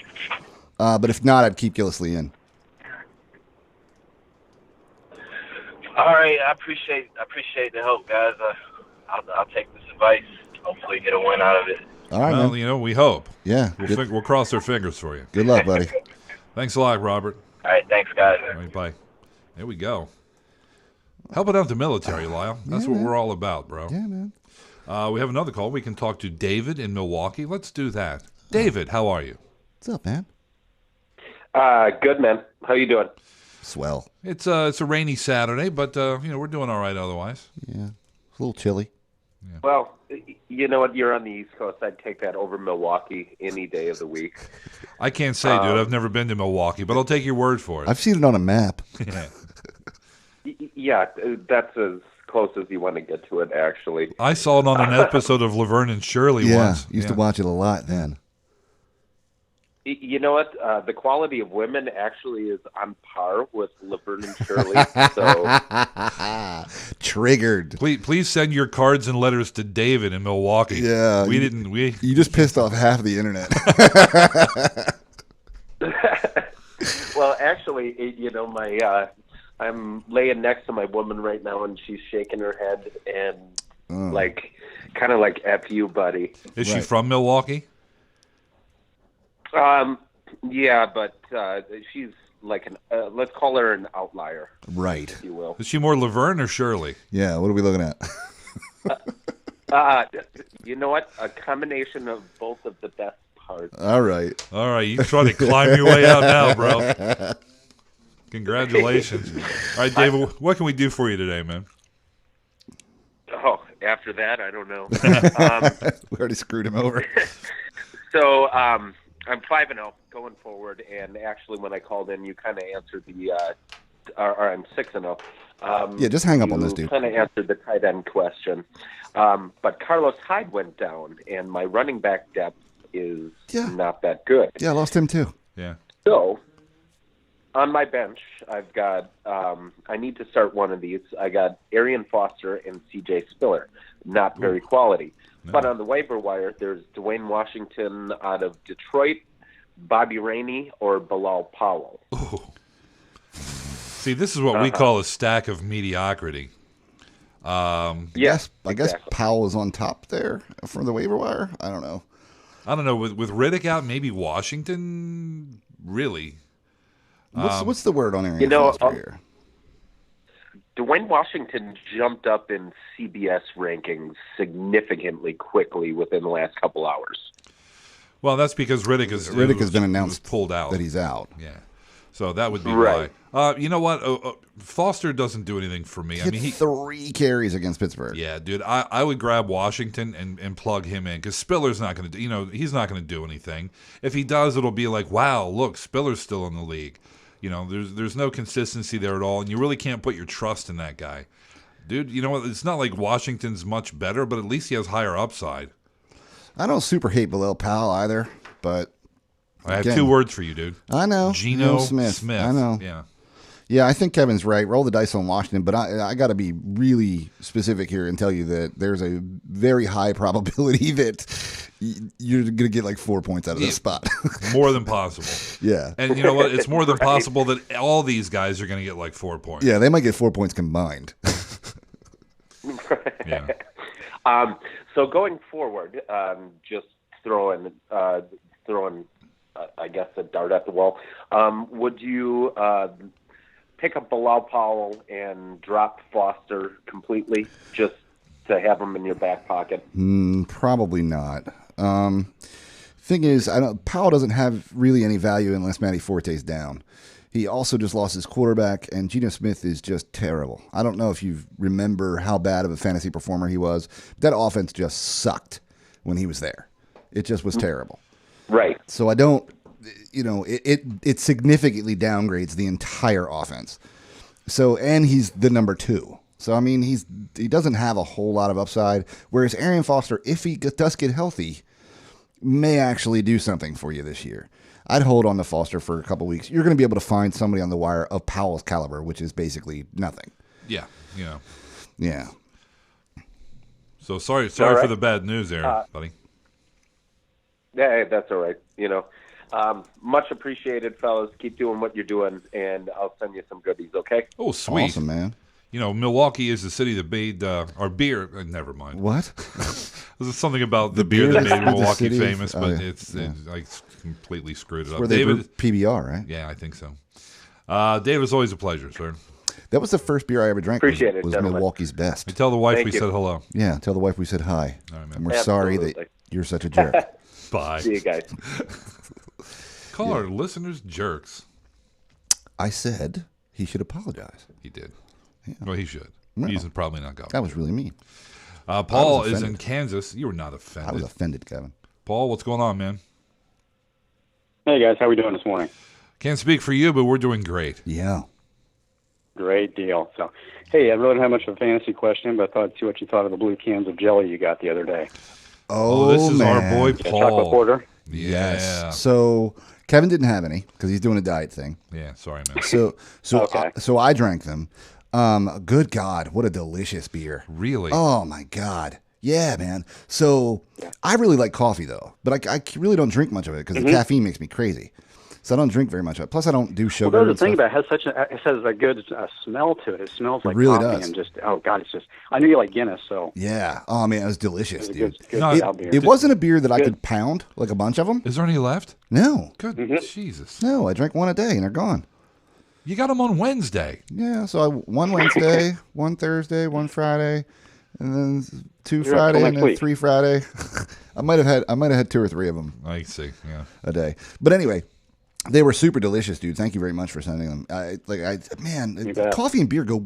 But if not, I'd keep Gillislee in. All right, I appreciate the help, guys. I'll take this advice. Hopefully, get a win out of it. All right, well, man. we hope. Yeah. We'll cross our fingers for you. Good luck, buddy. Thanks a lot, Robert. All right, thanks, guys. All right, bye. There we go. Helping out the military, Lyle. That's what we're all about, bro. Yeah, man. We have another call. We can talk to David in Milwaukee. Let's do that. David, how are you? What's up, man? Good, man. How you doing? Swell. It's a rainy Saturday, but we're doing all right otherwise. Yeah. It's a little chilly. Yeah. Well, you know what? You're on the East Coast. I'd take that over Milwaukee any day of the week. I can't say, dude. I've never been to Milwaukee, but I'll take your word for it. I've seen it on a map. Yeah. Yeah, that's as close as you want to get to it, actually. I saw it on an episode of Laverne and Shirley once. Used to watch it a lot then. You know what? The quality of women actually is on par with Laverne and Shirley. So Triggered. Please send your cards and letters to David in Milwaukee. Yeah. You just pissed off half of the internet. well, actually, I'm laying next to my woman right now, and she's shaking her head and kind of like F you, buddy. Is she from Milwaukee? Yeah, but she's like let's call her an outlier. Right. If you will. Is she more Laverne or Shirley? Yeah, what are we looking at? You know what? A combination of both of the best parts. All right. You trying to climb your way out now, bro. Congratulations. All right, David, what can we do for you today, man? Oh, after that, I don't know. We already screwed him over. So, I'm 5-0 going forward, and actually, when I called in, you kind of answered or I'm 6-0. Yeah, just hang up on this dude. You kind of answered the tight end question. But Carlos Hyde went down, and my running back depth is not that good. Yeah, I lost him too. Yeah. So, on my bench, I've got, I need to start one of these. I got Arian Foster and C.J. Spiller. Not very quality. No. But on the waiver wire, there's Dwayne Washington out of Detroit, Bobby Rainey, or Bilal Powell. Ooh. See, this is what we call a stack of mediocrity. Yes, I guess Powell is on top there for the waiver wire. I don't know. With Riddick out, maybe Washington. Really. What's the word on Arian Foster here? Dwayne Washington jumped up in CBS rankings significantly quickly within the last couple hours. Well, that's because Riddick has been announced pulled out. That he's out. Yeah. So that would be right. Why. You know what? Foster doesn't do anything for me. He 3 carries against Pittsburgh. Yeah, dude. I would grab Washington and plug him in because Spiller's not going to he's not going to do anything. If he does, it'll be like, wow, look, Spiller's still in the league. There's no consistency there at all, and you really can't put your trust in that guy. Dude, you know what? It's not like Washington's much better, but at least he has higher upside. I don't super hate Bilal Powell either, but I have 2 words for you, dude. I know. Geno Smith. I know. Yeah. Yeah, I think Kevin's right. Roll the dice on Washington, but I got to be really specific here and tell you that there's a very high probability that you're going to get like 4 points out of this spot. More than possible. Yeah. And you know what? It's more than possible that all these guys are going to get like 4 points. Yeah, they might get 4 points combined. Yeah. So going forward, just throwing, I guess, a dart at the wall. Would you pick up Bilal Powell and drop Foster completely just to have him in your back pocket? Probably not. Thing is, Powell doesn't have really any value unless Matty Forte's down. He also just lost his quarterback, and Geno Smith is just terrible. I don't know if you remember how bad of a fantasy performer he was. That offense just sucked when he was there. It just was terrible. Right. So I don't, it significantly downgrades the entire offense. So, and he's the number 2. So, I mean, he doesn't have a whole lot of upside, whereas Arian Foster, if he does get healthy, may actually do something for you this year. I'd hold on to Foster for a couple weeks. You're going to be able to find somebody on the wire of Powell's caliber, which is basically nothing. Yeah, Yeah. So sorry for the bad news there, buddy. Yeah, that's all right. Much appreciated, fellas. Keep doing what you're doing, and I'll send you some goodies, okay? Oh, sweet. Awesome, man. Milwaukee is the city that made our beer. Never mind. What? There's something about the beer that made Milwaukee famous, but it's I completely screwed it up. Where they David, PBR, right? Yeah, I think so. David, it's always a pleasure, sir. That was the first beer I ever drank. Appreciate it, was gentlemen. Milwaukee's best. Hey, tell the wife Thank we you. said hello. Yeah, tell the wife we said hi. All right, man. And we're Absolutely. sorry that you're such a jerk. Bye. See you guys. Call our listeners jerks. I said he should apologize. He did. Yeah. Well, he should. No. He's probably not going. That was really mean. Paul is in Kansas. You were not offended. I was offended, Kevin. Paul, what's going on, man? Hey, guys. How are we doing this morning? Can't speak for you, but we're doing great. Yeah. Great deal. So, hey, I really don't have much of a fantasy question, but I thought I'd see what you thought of the blue cans of jelly you got the other day. Oh, this is our man. boy Yeah, Paul. chocolate porter. Yes. Yeah. So Kevin didn't have any because he's doing a diet thing. Yeah, sorry, man. So I drank them. Good God, what a delicious beer! Really? Oh my God, yeah, man. So I really like coffee though, but I really don't drink much of it because the caffeine makes me crazy. So I don't drink very much of it. Plus, I don't do sugar. Well, and that's the thing stuff. about it. It has a good smell to it. It smells like really coffee does. and just, oh, God, it's just, I knew you like Guinness, so. Yeah. Oh man, it was delicious, It was a dude. good No, stout beer. It wasn't a beer that I Good. could pound like a bunch of them. Is there any left? No, Good. Jesus. no. I drank one a day and they're gone. You got them on Wednesday. Yeah. So one Wednesday, one Thursday, one Friday, and then two You're up Friday, till and next then week. 3 Friday. I might have had 2 or 3 of them I see. Yeah. a day. But anyway, they were super delicious, dude. Thank you very much for sending them. You bet. Coffee and beer go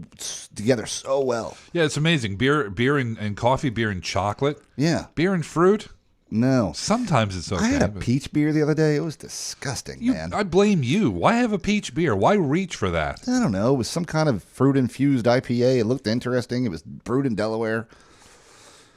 together so well. Yeah, it's amazing. Beer and coffee, beer and chocolate, Yeah. beer and fruit. No. Sometimes it's okay. I had a but peach beer the other day. It was disgusting, man. I blame you. Why have a peach beer? Why reach for that? I don't know. It was some kind of fruit-infused IPA. It looked interesting. It was brewed in Delaware,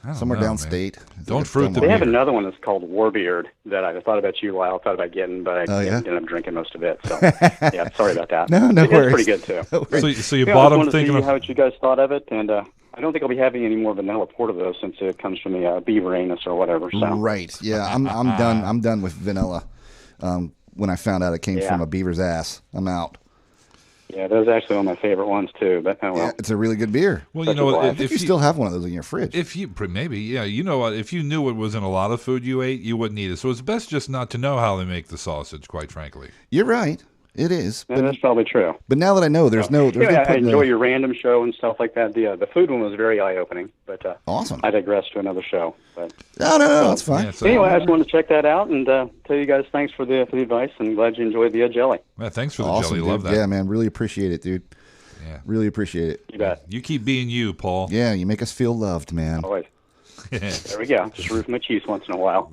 I don't somewhere know, man. downstate. Don't fruit the They have beer. another one that's called Warbeard that I thought about you, Lyle. I thought about getting, but I yeah? ended up drinking most of it. So, yeah, sorry about that. No It's worries. pretty good, too. No worries. So you Yeah, bought I them just wanted to thinking see of how you guys thought of it, and I don't think I'll be having any more vanilla porter though, since it comes from the beaver anus or whatever. So Right. Yeah, I'm done. I'm done with vanilla. When I found out it came Yeah. from a beaver's ass, I'm out. yeah, those are actually one of my favorite ones too. But oh well. Yeah, it's a really good beer. Well, you Such know a what? blast. If you still have one of those in your fridge. If you maybe, yeah, you know what? If you knew what was in a lot of food you ate, you wouldn't eat it. So it's best just not to know how they make the sausage. Quite frankly. You're right. It is. Yeah, that's probably true. But now that I know, there's no Yeah, I putting enjoy your random show and stuff like that. The food one was very eye opening, but Awesome. I digress to another show. But No, that's fine. Yeah, so- anyway, I just wanted to check that out and tell you guys thanks for the advice and glad you enjoyed the jelly. Yeah, thanks for the Awesome, jelly. Love dude. that. Yeah, man. Really appreciate it, dude. Yeah. Really appreciate it. You bet. You keep being you, Paul. Yeah, you make us feel loved, man. Always. There we go. Just roof my cheese once in a while.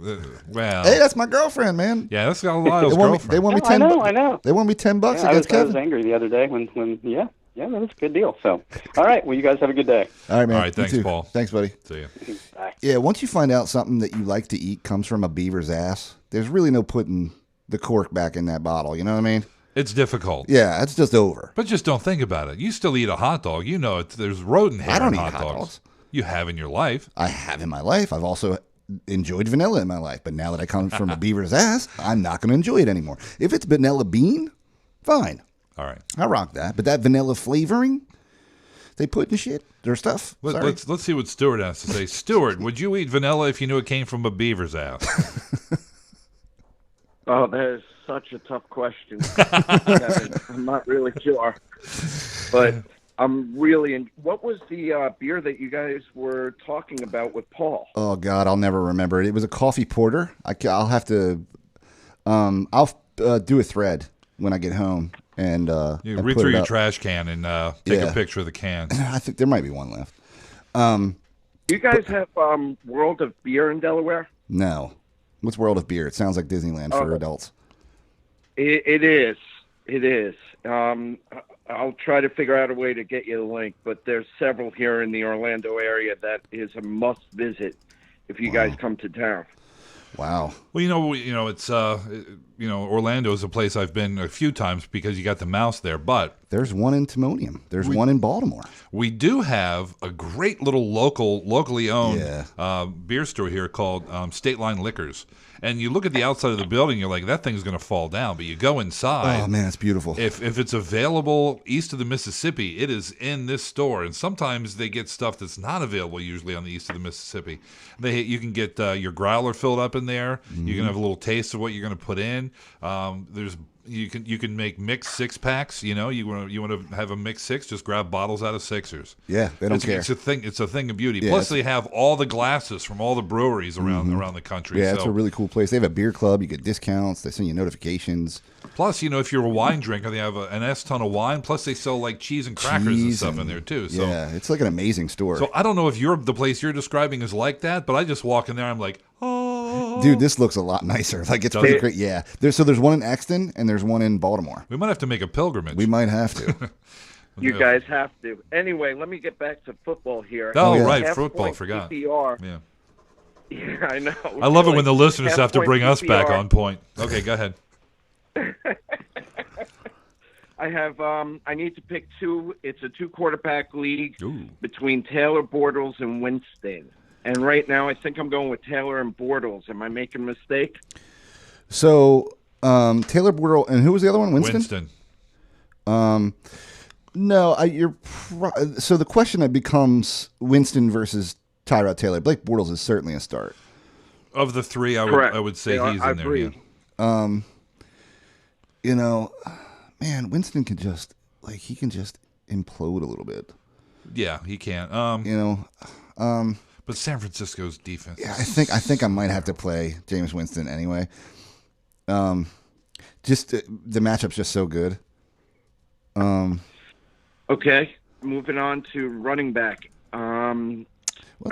Well, Hey, that's my girlfriend, man. yeah, that's got Lyle's They want me, girlfriend. they want me Oh, 10 I know. They want me $10 Yeah, I against was Kevin. angry the other day when yeah, that was a good deal. So, all right. Well, you guys have a good day. All right, man. All right, You thanks, too. Paul. Thanks, buddy. See ya. Bye. Yeah, once you find out something that you like to eat comes from a beaver's ass, there's really no putting the cork back in that bottle. You know what I mean? It's difficult. Yeah, it's just over. But just don't think about it. You still eat a hot dog. You know there's rodent hair I don't in eat hot hot dogs. dogs. You have in your life. I have in my life. I've also enjoyed vanilla in my life, but now that I come from a beaver's ass, I'm not going to enjoy it anymore. If it's vanilla bean, fine. All right. I rock that. But that vanilla flavoring they put in shit, their stuff. Sorry. Let's see what Stuart has to say. Stuart, would you eat vanilla if you knew it came from a beaver's ass? Oh, that is such a tough question. Kevin. I'm not really sure. But I'm really what was the beer that you guys were talking about with Paul? Oh God, I'll never remember it. It was a coffee porter. I'll have to. I'll do a thread when I get home and You and read put through it your up. trash can and take Yeah. a picture of the can. I think there might be one left. You guys have World of Beer in Delaware? No, what's World of Beer? It sounds like Disneyland for adults. It is. It is. I'll try to figure out a way to get you the link, but there's several here in the Orlando area that is a must visit if you guys come to town. Wow. Well, it's Orlando is a place I've been a few times because you got the mouse there, but There's one in Timonium. There's one in Baltimore. we do have a great little locally owned Yeah. beer store here called State Line Liquors. And you look at the outside of the building, you're like, that thing's going to fall down. But you go inside. Oh man, it's beautiful. If it's available east of the Mississippi, it is in this store. And sometimes they get stuff that's not available usually on the east of the Mississippi. You can get your growler filled up in there. You can have a little taste of what you're going to put in. You can make mixed 6-packs. You want to have a mixed 6, just grab bottles out of Sixers. Yeah, they don't care. It's a thing. It's a thing of beauty. Yeah, Plus, they have all the glasses from all the breweries around the country. Yeah, so. it's a really cool place. They have a beer club. You get discounts. They send you notifications. Plus, if you're a wine drinker, they have an S-ton of wine. Plus, they sell like cheese and crackers and Cheese stuff in there too. So, yeah, it's like an amazing store. so I don't know if the place you're describing is like that, but I just walk in there, I'm like, oh, Dude, this looks a lot nicer. Like it's pretty great. Yeah, there's one in Exton and there's one in Baltimore. we might have to make a pilgrimage. We might have to. You guys have to. Anyway, let me get back to football here. Oh, right, Half-point football, forgot. PPR. Yeah. Yeah, I know. I love it when the listeners have to Half-point bring us back PPR. on point. Okay, go ahead. I have. I need to pick two. It's a 2-quarterback league Ooh. between Taylor, Bortles, and Winston. And right now, I think I'm going with Taylor and Bortles. Am I making a mistake? So Taylor Bortles, and who was the other one? Winston. No, so the question becomes Winston versus Tyrod Taylor. Blake Bortles is certainly a start. Of the three, I would say he's in there. Yeah. You know, man, Winston can just implode a little bit. Yeah, he can. But San Francisco's defense. Yeah, I think I might have to play Jameis Winston anyway. Just the matchup's just so good. Okay, moving on to running back. I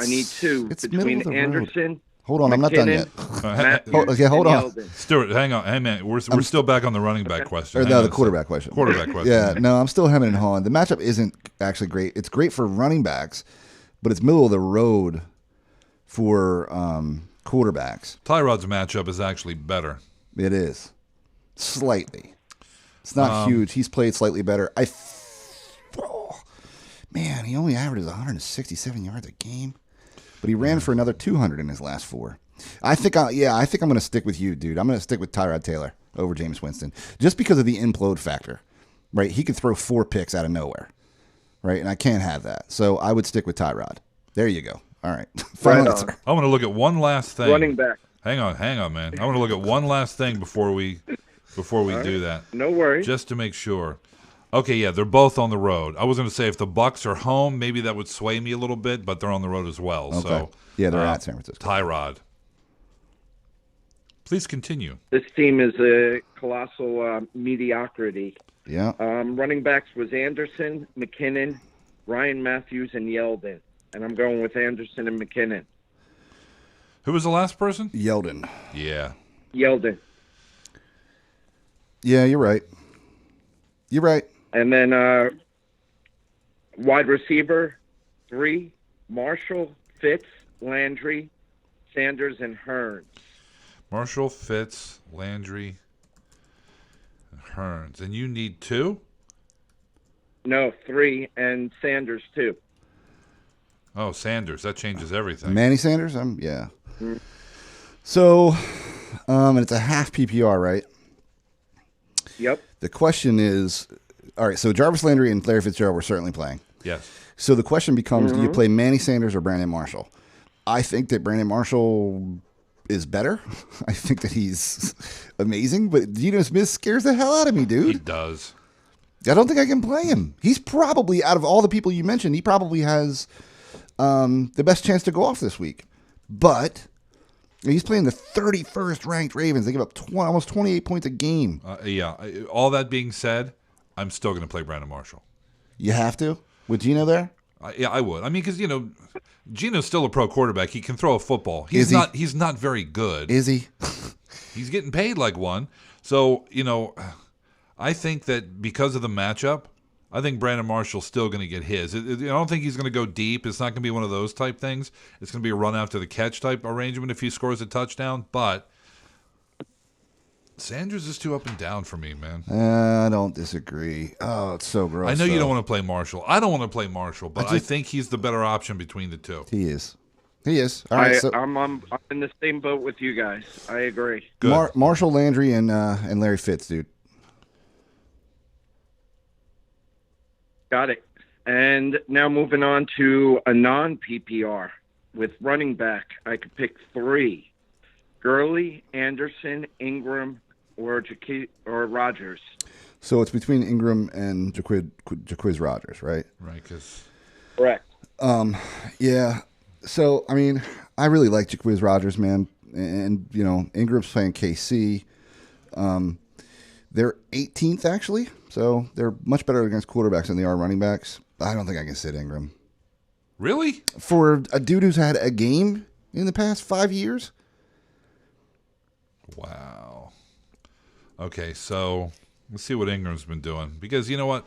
need two between Anderson. Hold on, I'm not done yet. Hold on. Stuart, hang on. Hey, man, we're still back on the running back question. Or no, the quarterback question. Quarterback question. Yeah, no, I'm still hemming and hawing. The matchup isn't actually great. It's great for running backs, but it's middle of the road for quarterbacks. Tyrod's matchup is actually better. It is. Slightly. It's not huge. He's played slightly better. Man, he only averages 167 yards a game. But he ran for another 200 in his last 4. I think I'm going to stick with you, dude. I'm going to stick with Tyrod Taylor over Jameis Winston just because of the implode factor, right? He could throw 4 picks out of nowhere, right? And I can't have that. So I would stick with Tyrod. There you go. All right. Right answer. I want to look at one last thing. Running back. Hang on, man. I want to look at one last thing before we do that. No worries. Just to make sure. Okay, yeah, they're both on the road. I was going to say if the Bucs are home, maybe that would sway me a little bit, but they're on the road as well. Okay. So yeah, they're at San Francisco. Tyrod. Please continue. This team is a colossal mediocrity. Yeah. Running backs was Anderson, McKinnon, Ryan Matthews, and Yeldon. And I'm going with Anderson and McKinnon. Who was the last person? Yeldon. Yeah. Yeldon. Yeah, you're right. You're right. And then wide receiver, 3, Marshall, Fitz, Landry, Sanders, and Hearns. Marshall, Fitz, Landry, and Hearns. And you need 2? No, 3, and Sanders, 2. Oh, Sanders. That changes everything. Manny Sanders? Yeah. Mm-hmm. So, and it's a half PPR, right? Yep. The question is, all right, so Jarvis Landry and Larry Fitzgerald were certainly playing. Yes. So the question becomes, do you play Manny Sanders or Brandon Marshall? I think that Brandon Marshall is better. I think that he's amazing, but Geno Smith scares the hell out of me, dude. He does. I don't think I can play him. He's probably, out of all the people you mentioned, he probably has the best chance to go off this week. But he's playing the 31st ranked Ravens. They give up almost 28 points a game. Yeah. All that being said, I'm still going to play Brandon Marshall. You have to? With Geno there? Yeah, I would. I mean, because, Geno's still a pro quarterback. He can throw a football. He's not very good. Is he? He's getting paid like one. So, I think that because of the matchup, I think Brandon Marshall's still going to get his. I don't think he's going to go deep. It's not going to be one of those type things. It's going to be a run after the catch type arrangement if he scores a touchdown. But Sanders is too up and down for me, man. I don't disagree. Oh, it's so gross. I know you don't want to play Marshall. I don't want to play Marshall, but I think he's the better option between the two. He is. All right, I'm in the same boat with you guys. I agree. Good. Marshall, Landry, and Larry Fitz, dude. Got it. And now moving on to a non-PPR. With running back, I could pick 3. Gurley, Anderson, Ingram, or Rodgers. So it's between Ingram and Jaquiz Rodgers, right? Right, because... Correct. Yeah. So, I mean, I really like Jaquiz Rodgers, man. And, Ingram's playing KC. They're 18th, actually. So they're much better against quarterbacks than they are running backs. I don't think I can sit Ingram. Really? For a dude who's had a game in the past 5 years? Wow. Okay, so let's see what Ingram's been doing. Because you know what?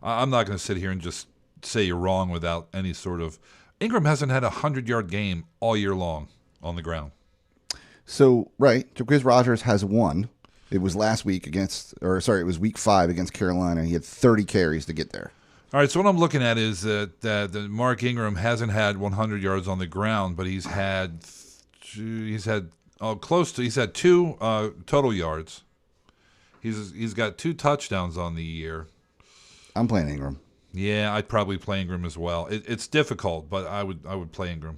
I'm not going to sit here and just say you're wrong without any sort of. Ingram hasn't had a 100-yard game all year long on the ground. So, right, Jacquizz Rodgers has one. It was last week it was week 5 against Carolina. He had 30 carries to get there. All right, so what I'm looking at is that Mark Ingram hasn't had 100 yards on the ground, but he's had 2 total yards. He's got 2 touchdowns on the year. I'm playing Ingram. Yeah, I'd probably play Ingram as well. It's difficult, but I would play Ingram.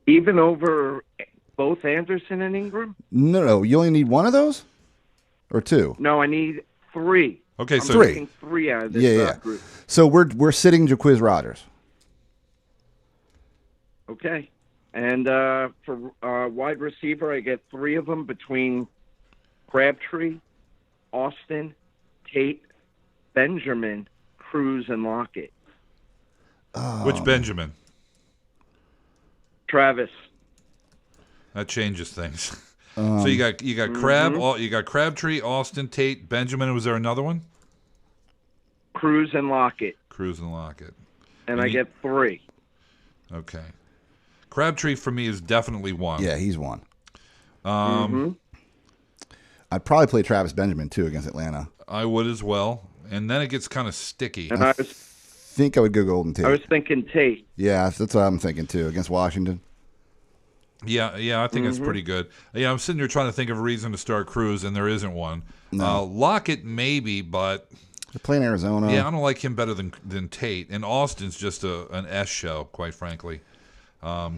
Even over both Anderson and Ingram? No, you only need one of those, or 2? No, I need 3. Okay, so 3. Taking 3 out of this group. So we're sitting Jacquizz Rodgers. Okay, and for wide receiver, I get 3 of them between Crabtree, Austin, Tate, Benjamin, Cruz, and Lockett. Which Benjamin? Travis. That changes things. So you got you got Crabtree, Austin, Tate, Benjamin. Was there another one? Cruz and Lockett. And I get 3. Okay. Crabtree for me is definitely 1. Yeah, he's 1. I'd probably play Travis Benjamin too against Atlanta. I would as well. And then it gets kind of sticky. And I think I would go Golden Tate. I was thinking Tate. Yeah, that's what I'm thinking too against Washington. Yeah, I think that's pretty good. Yeah, I'm sitting here trying to think of a reason to start Cruz, and there isn't one. No. Lockett maybe, but they're playing Arizona. Yeah, I don't like him better than Tate. And Austin's just an S show, quite frankly. I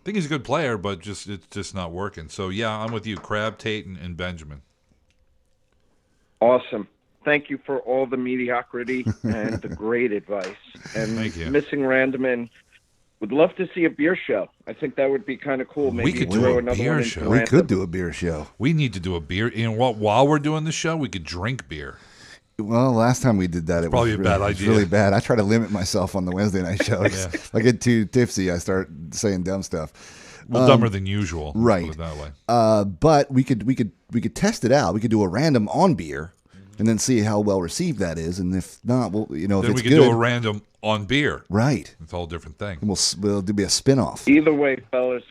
think he's a good player, but it's just not working. So yeah, I'm with you. Crab, Tate, and Benjamin. Awesome. Thank you for all the mediocrity and the great advice. And Thank you. Missing Randaman. Would love to see a beer show. I think that would be kind of cool. Maybe we could throw do a another beer one show. into We Random. could do a beer show. We need to do a beer. You know what? While we're doing the show, we could drink beer. Well, last time we did that, it probably was a bad it was idea. really bad. I try to limit myself on the Wednesday night show. Yeah. If I get too tipsy, I start saying dumb stuff. Well, dumber than usual. Right. Put it that way. But we could test it out. We could do a random on beer, and then see how well received that is. And if not, well, if Then it's we could good, do a random on beer. right? It's all a different thing. And we'll do be a spin-off. Either way, fellas.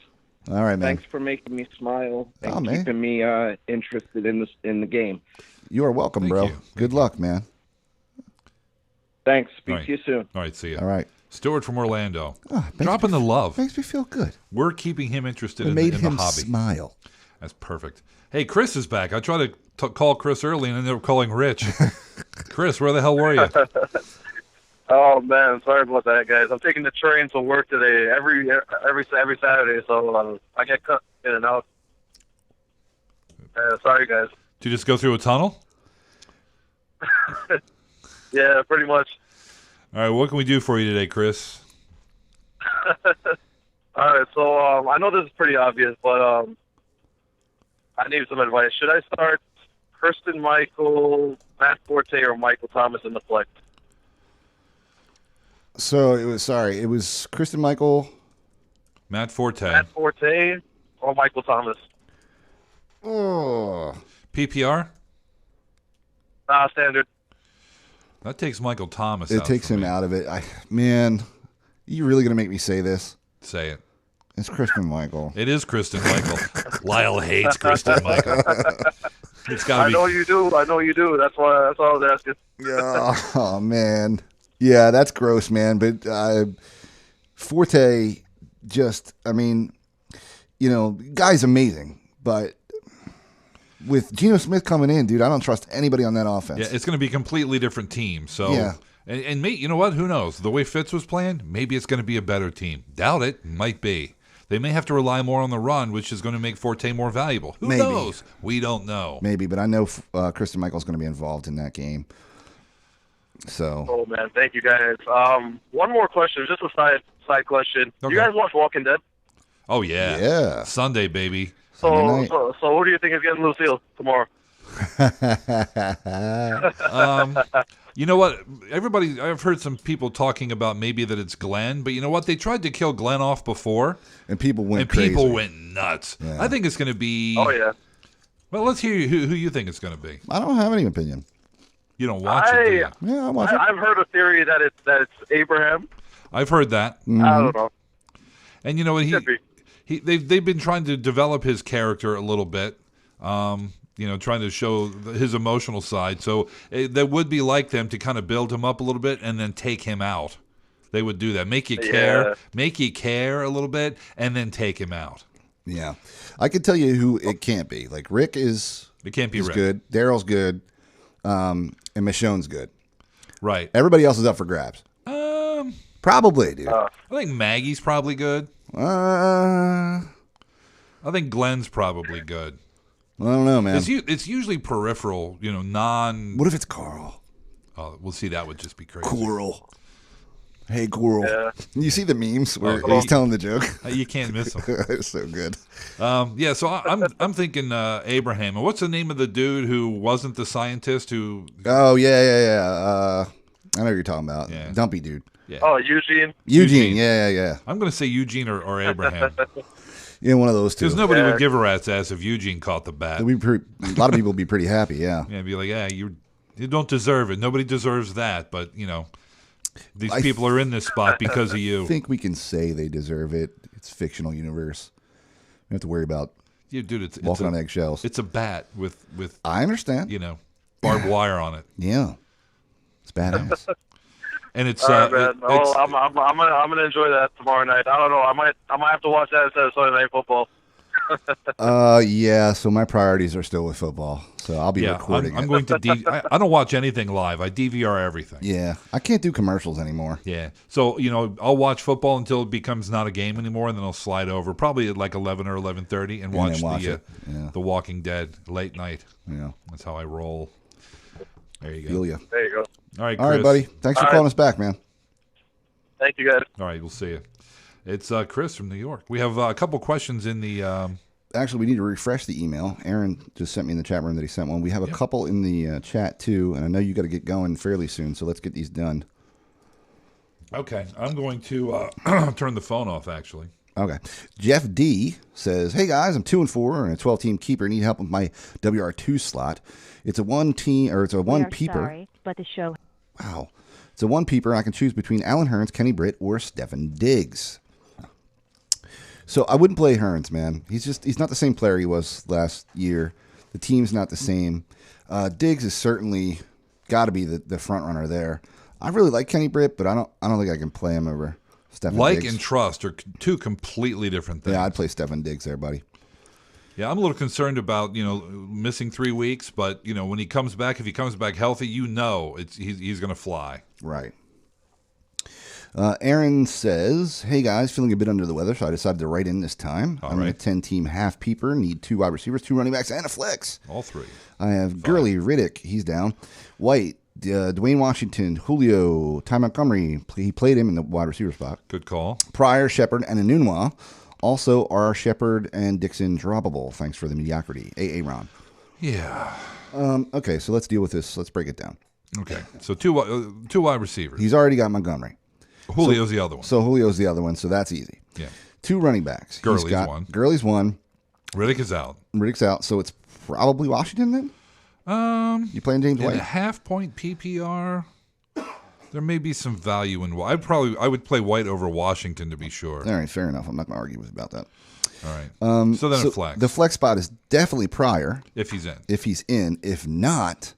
All right, man. Thanks for making me smile and Oh, man. keeping me interested in the game. You are welcome, Thank bro. you. Good luck, man. Thanks. Speak All right. to you soon. All right, see ya. All right. Stuart from Orlando. Makes Dropping the love. Makes me feel good. We're keeping him interested It in made the him hobby. smile. That's perfect. Hey, Chris is back. I tried to call Chris early, and then they were calling Rich. Chris, where the hell were you? Oh man, sorry about that, guys. I'm taking the train to work today every Saturday, so I get cut in and out. Sorry, guys. Did you just go through a tunnel? Yeah, pretty much. All right, what can we do for you today, Chris? All right, so I know this is pretty obvious, but I need some advice. Should I start Kirsten Michael, Matt Forte, or Michael Thomas in the flex? So it was Kristen Michael. Matt Forte. Matt Forte or Michael Thomas? Oh, PPR? Standard. That takes Michael Thomas it out. takes for him me. out of it. Man, you really gonna make me say this? Say it. It's Kristen Michael. It is Kristen Michael. Lyle hates Kristen Michael. It's got to I be. know you do. That's all I was asking. Oh man, yeah, that's gross, man. But Forte, guy's amazing, but with Geno Smith coming in, dude, I don't trust anybody on that offense. Yeah, it's going to be a completely different team. So, Yeah. and me, you know what? Who knows? The way Fitz was playing, maybe it's going to be a better team. Doubt it. Might be. They may have to rely more on the run, which is going to make Forte more valuable. Who Maybe. knows? We don't know. Maybe, but I know Kristen Michael's going to be involved in that game. So, Oh man, thank you guys. One more question, just a side question. Okay. You guys watch Walking Dead? Oh yeah, Yeah. Sunday, baby. Sunday night. So who do you think is getting Lucille tomorrow? You know what? Everybody, I've heard some people talking about maybe that it's Glenn, but you know what? They tried to kill Glenn off before, and people went and crazy. people went nuts. Yeah. I think it's going to be. Oh yeah. Well, let's hear who you think it's going to be. I don't have any opinion. You don't watch it, do you? Yeah, I watch it. I've heard a theory that it's Abraham. I've heard that. Mm-hmm. I don't know. And you know what? Could be. They've been trying to develop his character a little bit. Trying to show his emotional side. So that would be like them to kind of build him up a little bit and then take him out. They would do that. Make you care a little bit, and then take him out. Yeah. I could tell you who it can't be. Like, Rick is... It can't be Rick. Good. Daryl's good. And Michonne's good. Right. Everybody else is up for grabs. Probably, dude. I think Maggie's probably good. I think Glenn's probably good. I don't know, man. It's usually peripheral, non... What if it's Carl? Oh, we'll see. That would just be crazy. Coral. Hey, Coral. Yeah. You see the memes where he's telling the joke? You can't miss them. It's so good. So I'm thinking Abraham. And what's the name of the dude who wasn't the scientist who... Oh, yeah. I know what you're talking about. Yeah. Dumpy dude. Yeah. Oh, Eugene. Yeah. I'm going to say Eugene or Abraham. Yeah, one of those two. Because nobody would give a rat's ass if Eugene caught the bat. A lot of people would be pretty happy, yeah. Yeah, be like, you don't deserve it. Nobody deserves that, but, these people are in this spot because of you. I think we can say they deserve it. It's a fictional universe. You don't have to worry about walking on eggshells. It's a bat with I understand. Barbed wire on it. Yeah. It's badass. And it's all right, man. I'm gonna enjoy that tomorrow night. I don't know. I might have to watch that instead of Sunday Night Football. Yeah. So my priorities are still with football. So I'll be recording. I'm going to. I don't watch anything live. I DVR everything. Yeah, I can't do commercials anymore. Yeah. So I'll watch football until it becomes not a game anymore, and then I'll slide over probably at like 11 or 11:30 and watch the Walking Dead late night. Yeah. That's how I roll. There you go. Feel ya. There you go. All right, Chris. All right, buddy. Thanks for calling us back, man. Thank you, guys. All right, we'll see you. It's Chris from New York. We have a couple questions in the... Actually, we need to refresh the email. Aaron just sent me in the chat room that he sent one. We have a couple in the chat, too, and I know you got to get going fairly soon, so let's get these done. Okay. I'm going to turn the phone off, actually. Okay. Jeff D says, "Hey guys, I'm 2-4 and a 12-team keeper. Need help with my WR2 slot. It's a one peeper. Sorry, but the show. Wow. It's a one peeper. I can choose between Alan Hearns, Kenny Britt, or Stefan Diggs. So I wouldn't play Hearns, man. He's not the same player he was last year. The team's not the same. Diggs is certainly got to be the front runner there. I really like Kenny Britt, but I don't think I can play him over Stefan Diggs. And trust are two completely different things. Yeah, I'd play Stefan Diggs there, buddy. Yeah, I'm a little concerned about missing 3 weeks, but when he comes back, if he comes back healthy, he's going to fly. Right. Aaron says, "Hey guys, feeling a bit under the weather, so I decided to write in this time. I'm in a 10-team half peeper, need 2 wide receivers, 2 running backs, and a flex. All 3. I have Gurley, Riddick, he's down. White, Dwayne Washington, Julio, Ty Montgomery. He played him in the wide receiver spot. Good call. Pryor, Shepard, and Enunwa. Also, are Shepard and Dixon droppable? Thanks for the mediocrity. A. Ron. Yeah. Okay, so let's deal with this. Let's break it down. Okay, so two wide receivers. He's already got Montgomery. Julio's the other one. So Julio's the other one, so that's easy. Yeah. 2 running backs. Gurley's one. Riddick is out. Riddick's out, so it's probably Washington then? You playing James White? In a half-point PPR, there may be some value in White. I would play White over Washington to be sure. All right, fair enough. I'm not going to argue about that. All right. So then a flex. The flex spot is definitely Pryor. If he's in. If not,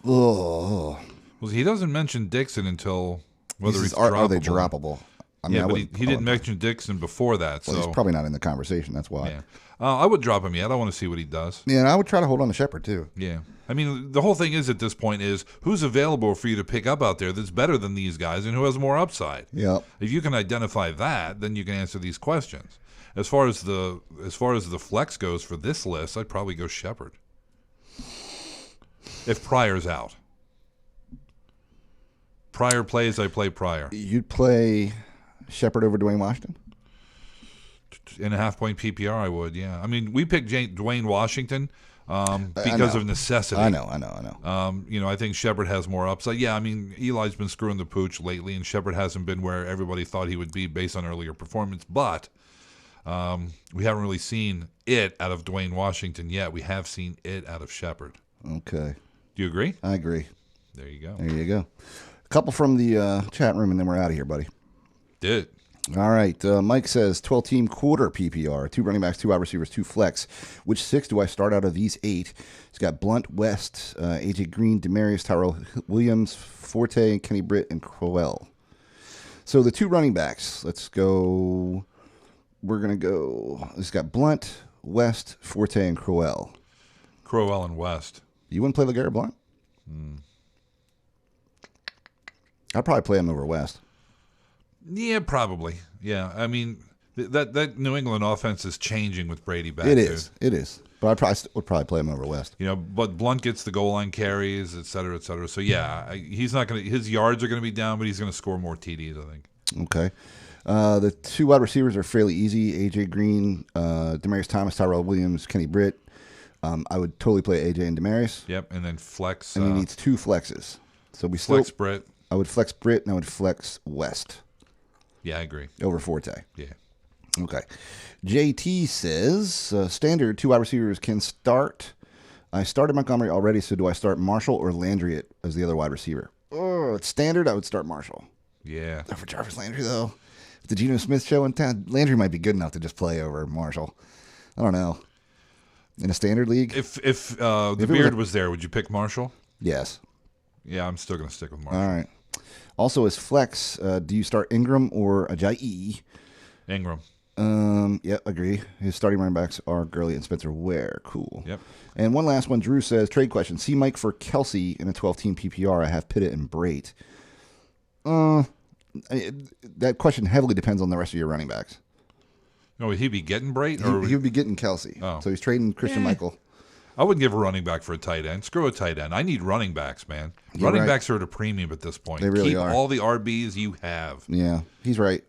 oh. Well, he doesn't mention Dixon until whether he's droppable. droppable. Are they droppable? I mean, but he didn't mention Dixon before that. Well, so he's probably not in the conversation. That's why. Yeah. I would drop him yet. I want to see what he does. Yeah, and I would try to hold on to Shepard too. Yeah. I mean, the whole thing is at this point is who's available for you to pick up out there that's better than these guys and who has more upside. Yeah. If you can identify that, then you can answer these questions. As far as the flex goes for this list, I'd probably go Shepard. If Pryor's out. Pryor plays, I play Pryor. You'd play Shepard over Dwayne Washington? In a half-point PPR, I would, yeah. I mean, we picked Dwayne Washington because of necessity. I know. I think Shepard has more upside. Yeah, I mean, Eli's been screwing the pooch lately, and Shepard hasn't been where everybody thought he would be based on earlier performance. But we haven't really seen it out of Dwayne Washington yet. We have seen it out of Shepard. Okay. Do you agree? I agree. There you go. There you go. A couple from the chat room, and then we're out of here, buddy. Did. All right. Mike says 12-team quarter PPR, 2 running backs, 2 wide receivers, 2 flex. Which 6 do I start out of these 8? He's got Blunt, West, AJ Green, Demarius, Tyrell Williams, Forte, Kenny Britt, and Crowell. So the 2 running backs, let's go. We're going to go. He's got Blunt, West, Forte, and Crowell. Crowell and West. You wouldn't play LeGarrette Blunt? I'd probably play him over West. Yeah, probably. Yeah, I mean, that New England offense is changing with Brady back. It is. It is. But I would probably play him over West. You know, but Blunt gets the goal line carries, et cetera, et cetera. So, yeah, he's not going to – his yards are going to be down, but he's going to score more TDs, I think. Okay. The 2 wide receivers are fairly easy. A.J. Green, Demarius Thomas, Tyrell Williams, Kenny Britt. I would totally play A.J. and Demarius. Yep, and then flex. And he needs 2 flexes. So we still flex Britt. I would flex Britt, and I would flex West. Yeah, I agree. Over Forte. Yeah. Okay. JT says, standard 2 wide receivers can start. I started Montgomery already, so do I start Marshall or Landry as the other wide receiver? Oh, it's standard. I would start Marshall. Yeah. Not for Jarvis Landry, though. If the Geno Smith show in town, Landry might be good enough to just play over Marshall. I don't know. In a standard league? If the Beard was there, would you pick Marshall? Yes. Yeah, I'm still going to stick with Marshall. All right. Also, as flex, do you start Ingram or Ajayi? Ingram. Yep, agree. His starting running backs are Gurley and Spencer Ware. Cool. Yep. And one last one. Drew says, trade question. See Mike for Kelsey in a 12-team PPR. I have Pittett and Brait. That question heavily depends on the rest of your running backs. No, would he be getting Brait? He would be getting Kelsey. Oh. So he's trading Christian Michael. I wouldn't give a running back for a tight end. Screw a tight end. I need running backs, man. Running backs are at a premium at this point. They really Keep are. all the RBs you have. Yeah, he's right.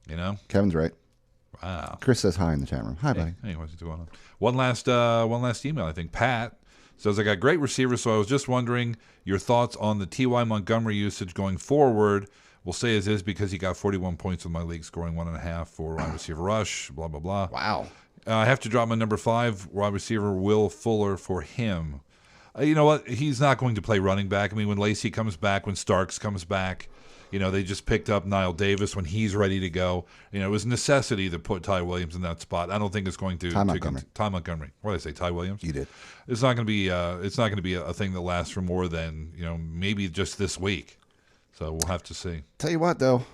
You know? Kevin's right. Wow. Chris says hi in the chat room. Hi, buddy. Hey, what's going on? One last email, I think. Pat says, I got great receivers, so I was just wondering your thoughts on the T.Y. Montgomery usage going forward. We'll say as is because he got 41 points in my league, scoring 1.5 for wide receiver rush, blah, blah, blah. Wow. I have to drop my number 5 wide receiver, Will Fuller, for him. You know what? He's not going to play running back. I mean, when Lacey comes back, when Starks comes back, you know, they just picked up Niall Davis when he's ready to go. You know, it was necessity to put Ty Williams in that spot. I don't think it's going to. Ty Montgomery. Ty Montgomery. What did I say? Ty Williams. You did. It's not going to be. It's not going to be a thing that lasts for more than maybe just this week. So we'll have to see. Tell you what, though.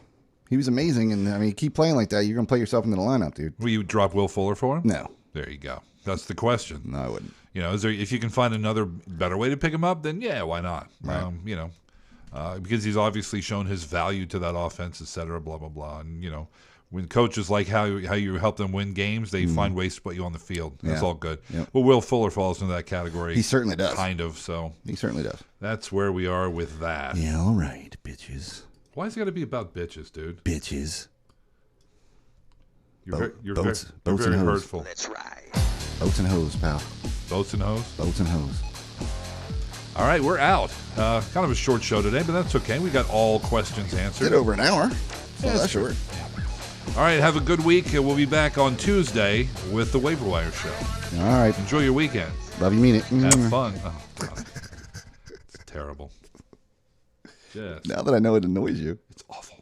He was amazing, and I mean, keep playing like that, you're going to play yourself into the lineup, dude. Will you drop Will Fuller for him? No. There you go. That's the question. No, I wouldn't. You know, if you can find another better way to pick him up, then yeah, why not? Right. Because he's obviously shown his value to that offense, et cetera, blah, blah, blah. And, when coaches like how you help them win games, they find ways to put you on the field. That's all good. Yep. Well, Will Fuller falls into that category. He certainly does. Kind of, so. He certainly does. That's where we are with that. Yeah, all right, bitches. Why is it got to be about bitches, dude? Bitches. You're boats very and hose. hurtful. That's right. Boats and hose, pal. Boats and hose? Boats and hose. All right, we're out. Kind of a short show today, but that's okay. We got all questions answered. Did over an hour. Yeah, That's short. All right, have a good week. We'll be back on Tuesday with the Waiver Wire Show. All right. Enjoy your weekend. Love you, mean it. Have fun. Oh, God. It's terrible. Yes. Now that I know it annoys you. It's awful.